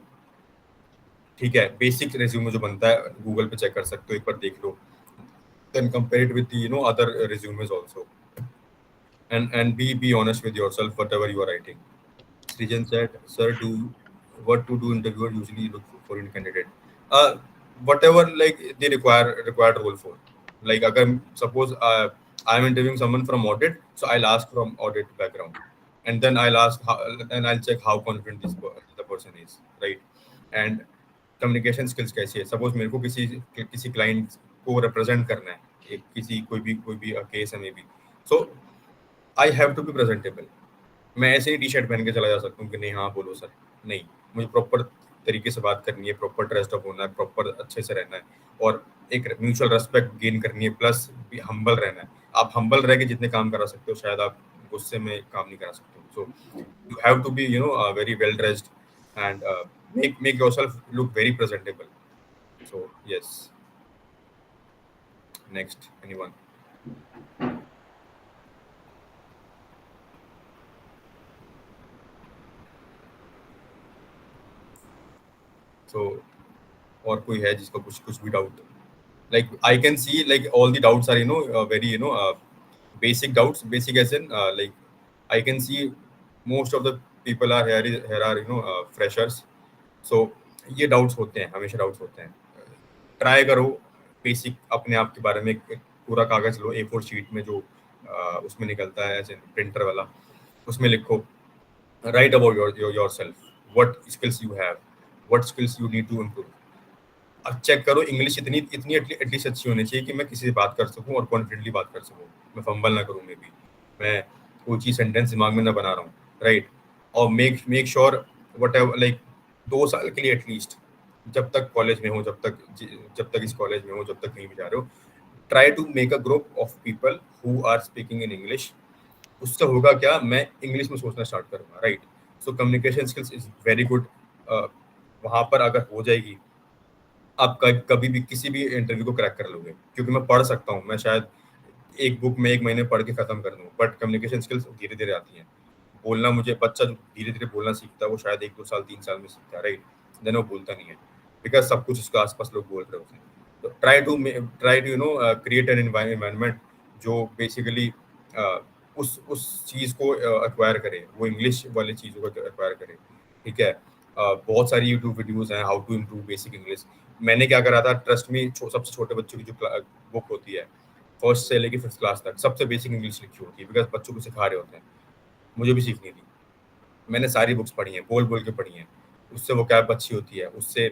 ठीक है, basic resume जो बनता है गूगल पे चेक कर सकते हो, एक बार देख लो, then compare it with other resumes also, and be honest with yourself whatever you are writing. Srijan said, sir, do what to do interviewer usually look for in candidate? uh Whatever like they required role for. Like agar suppose I'm interviewing someone from audit, so I'll ask from audit background, and then I'll check how confident the person is, right? And communication skills कैसी है. Suppose मेरे को किसी client को represent करना है, एक किसी कोई भी केस है maybe, so I have to be presentable. मैं ऐसे ही टी शर्ट पहन के चला जा सकता हूँ कि नहीं हाँ बोलो सर, नहीं, मुझे प्रॉपर तरीके से बात करनी है, प्रॉपर ड्रेस्ड अप होना है, प्रॉपर अच्छे से रहना है, और एक म्यूचुअल रेस्पेक्ट गेन करनी है, प्लस हम्बल रहना है. आप हम्बल रह के जितने काम करा सकते हो, शायद आप गुस्से में काम नहीं करा सकते हो. So you have to be very well dressed and make yourself look very presentable. So yes. Next, anyone? So और कोई है जिसका कुछ भी doubt? Like I can see like all the doubts are very basic doubts. Basic as in like I can see most of the people are here are freshers. So ये doubts होते हैं, हमेशा डाउट्स होते हैं. Try करो basic अपने आप के बारे में एक पूरा कागज लो, A4 शीट में जो उसमें निकलता है ऐसे प्रिंटर वाला, उसमें लिखो, write about yourself, what skills you have, what skills you need to improve. अब चेक करो इंग्लिश इतनी एटलीस्ट अच्छी होनी चाहिए कि मैं किसी से बात कर सकूं और कॉन्फिडेंटली बात कर सकूं, मैं फंबल ना करूं, मे बी मैं कोई चीज सेंटेंस दिमाग में ना बना रहा हूँ, राइट. और make sure what ever like 2 साल के लिए एटलीस्ट, जब तक कॉलेज में हो, जब तक इस कॉलेज में हो, जब तक कहीं भी जा रहे हो, try to make a group of people who are speaking in English. उससे होगा क्या, मैं इंग्लिश में सोचना स्टार्ट करूंगा, right. So communication skills is very good. वहां पर अगर हो जाएगी, आप कभी भी किसी भी इंटरव्यू को क्रैक कर लोगे, क्योंकि मैं पढ़ सकता हूँ, मैं शायद एक बुक में 1 महीने पढ़ के खत्म कर दूँ, बट कम्युनिकेशन स्किल्स धीरे धीरे आती हैं. बोलना, मुझे बच्चा जो धीरे धीरे बोलना सीखता है वो शायद 1-2 साल 3 साल में सीखता है, राइट. देन वो बोलता नहीं है, बिकॉज सब कुछ उसके आसपास लोग बोल रहे होते हैं. तो try to create an environment जो बेसिकली उस चीज़ को एक्वायर करे, वो इंग्लिश वाली चीज़ों को एक्वायर करे, ठीक है. बहुत सारी यूट्यूब वीडियोज़ हैं how to improve basic English. मैंने क्या करा था, ट्रस्ट में, सबसे छोटे बच्चों की जो बुक होती है, फर्स्ट से लेके 5th क्लास तक, सबसे बेसिक इंग्लिश लिखी होती है, बिकॉज बच्चों को सिखा रहे होते हैं. मुझे भी सीखनी थी, मैंने सारी बुक्स पढ़ी हैं, बोल बोल के पढ़ी हैं. उससे वो कैब अच्छी होती है, उससे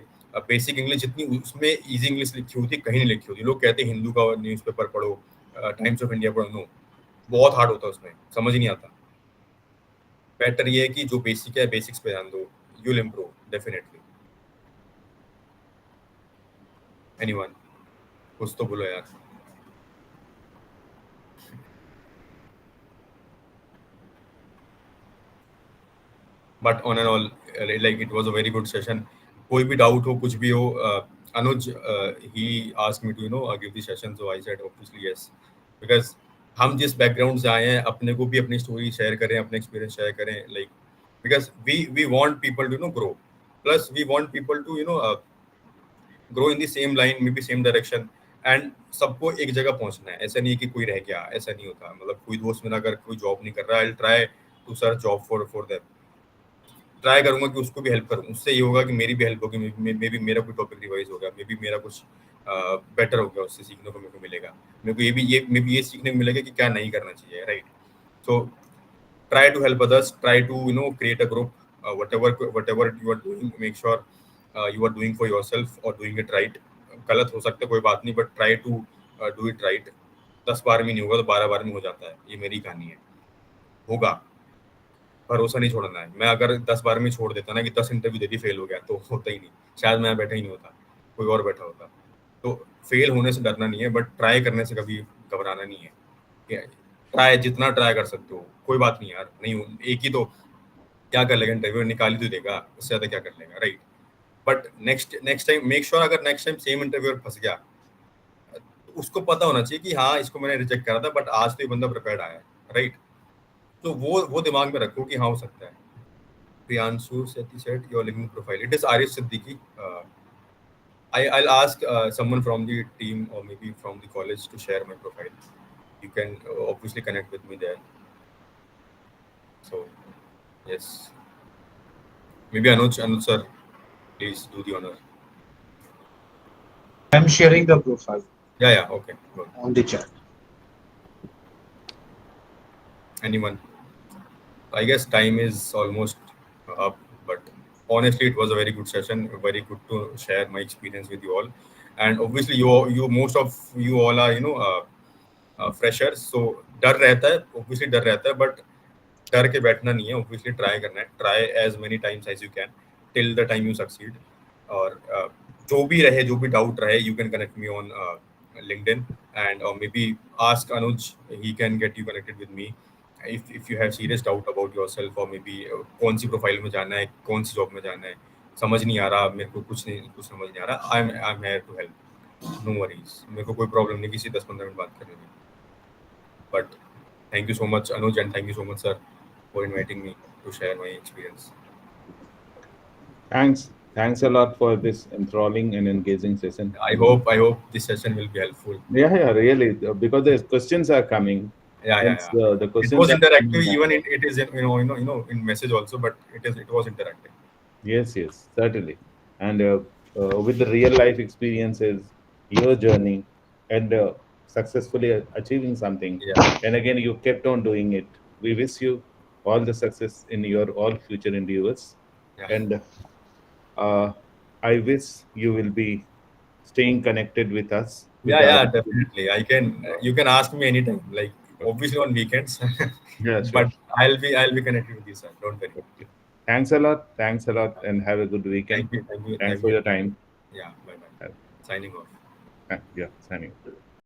बेसिक इंग्लिश जितनी उसमें ईजी इंग्लिश लिखी होती है कहीं नहीं लिखी होती. लोग कहते हैं हिंदू का न्यूज़पेपर पढ़ो, टाइम्स ऑफ इंडिया पढ़ो, नो, बहुत हार्ड होता है, उसमें समझ ही नहीं आता. बेटर ये है कि जो बेसिक है बेसिक्स पे ध्यान दो, you will improve definitely. Anyone, कुछ तो बोलो यार. But on end all like it was a very good session. कोई भी डाउट हो, कुछ भी हो, अनुज ही asked me to give the session, so I said obviously yes, because हम जिस बैकग्राउंड से आए हैं, अपने को भी अपनी स्टोरी शेयर करें, अपने एक्सपीरियंस शेयर करें, like because we want people to grow. Plus, we want people to grow in the same line, maybe same direction. And सबको एक जगह पहुंचना है. ऐसा नहीं है कि कोई रह गया, ऐसा नहीं होता. मतलब कोई दोस्त मेरा अगर कोई जॉब नहीं कर रहा, I try to search job for them. Try करूंगा कि उसको भी हेल्प करूं. उससे ये होगा कि मेरी भी हेल्प होगी, मे बी मेरा कोई टॉपिक रिवाइज होगा, मे बी मेरा कुछ बेटर हो गया, उससे सीखने को मेरे को मिलेगा. मेरे को मे बी ये सीखने को मिलेगा कि क्या नहीं करना चाहिए, right. So try to help others, try to create a group, whatever you are doing, make sure you are doing for yourself or doing it right. गलत हो सकता है, कोई बात नहीं, but try to do it right. 10 बार में नहीं होगा तो 12 बार में हो जाता है. ये मेरी कहानी है. होगा, भरोसा नहीं छोड़ना है. मैं अगर 10 बार में छोड़ देता ना कि 10 इंटरव्यू दे दी, फेल हो गया, तो होता ही नहीं. शायद मैं बैठा ही नहीं होता, कोई और बैठा होता. तो फेल होने से डरना नहीं है, बट ट्राई करने से कभी घबराना नहीं है. ट्राई जितना ट्राई कर सकते हो, कोई बात नहीं यार. नहीं एक ही तो क्या कर लेगा, इंटरव्यू निकाल ही तो देगा, उससे ज्यादा क्या कर लेगा, right. But next time make sure अगर नेक्स्ट टाइम सेम इंटरव्यू फंस गया, उसको पता होना चाहिए कि हाँ, इसको मैंने रिजेक्ट करा था, बट आज तो ये बंदा प्रिपेयर्ड आया है, राइट. तो वो दिमाग में रखो कि हाँ, हो सकता है. प्रियांशु सेठी said your LinkedIn profile, it is Arif Siddiqui. I'll ask someone from the team or maybe from the college to share my profile. You can obviously connect with me there. So yes, maybe Anuj sir, please do the honor. I'm sharing the profile Yeah, okay, good. on the chat. Anyone? I guess time is almost up, but honestly, it was a very good session. Very good to share my experience with you all. And obviously, most of you all are freshers, so डर रहता है, obviously डर रहता है, but डर के बैठना नहीं है. Obviously, try करना है. Try as many times as you can till the time you succeed. और जो भी रहे, जो भी doubt रहे, you can connect me on LinkedIn and or maybe ask Anuj. He can get you connected with me. If you have serious doubt about yourself or maybe कौन सी profile में जाना है, कौन सी जॉब में जाना है, समझ नहीं आ रहा, मेरे को कुछ समझ नहीं आ रहा, I am here to help. No worries, मेरे को कोई प्रॉब्लम नहीं किसी 10-15 मिनट बात करने में. But thank you so much Anuj and thank you so much sir for inviting me to share my experience. Thanks a lot for this enthralling and engaging session. I hope this session will be helpful. Yeah, really, because the questions are coming. Yeah. The questions It was are interactive. coming. Even it is in message also, but it was interactive. Yes, certainly. And with the real life experiences, your journey, and successfully achieving something, Yeah. and again you kept on doing it. We wish you all the success in your all future endeavors. Yeah. And I wish you will be staying connected with us. Yeah, definitely. You can ask me anytime. Like obviously on weekends. Yeah, sure. But I'll be connected with you, sir. Don't worry. Okay. Thanks a lot, and have a good weekend. Thank you. Thanks for your time. Yeah, bye. Signing off. Yeah, signing off.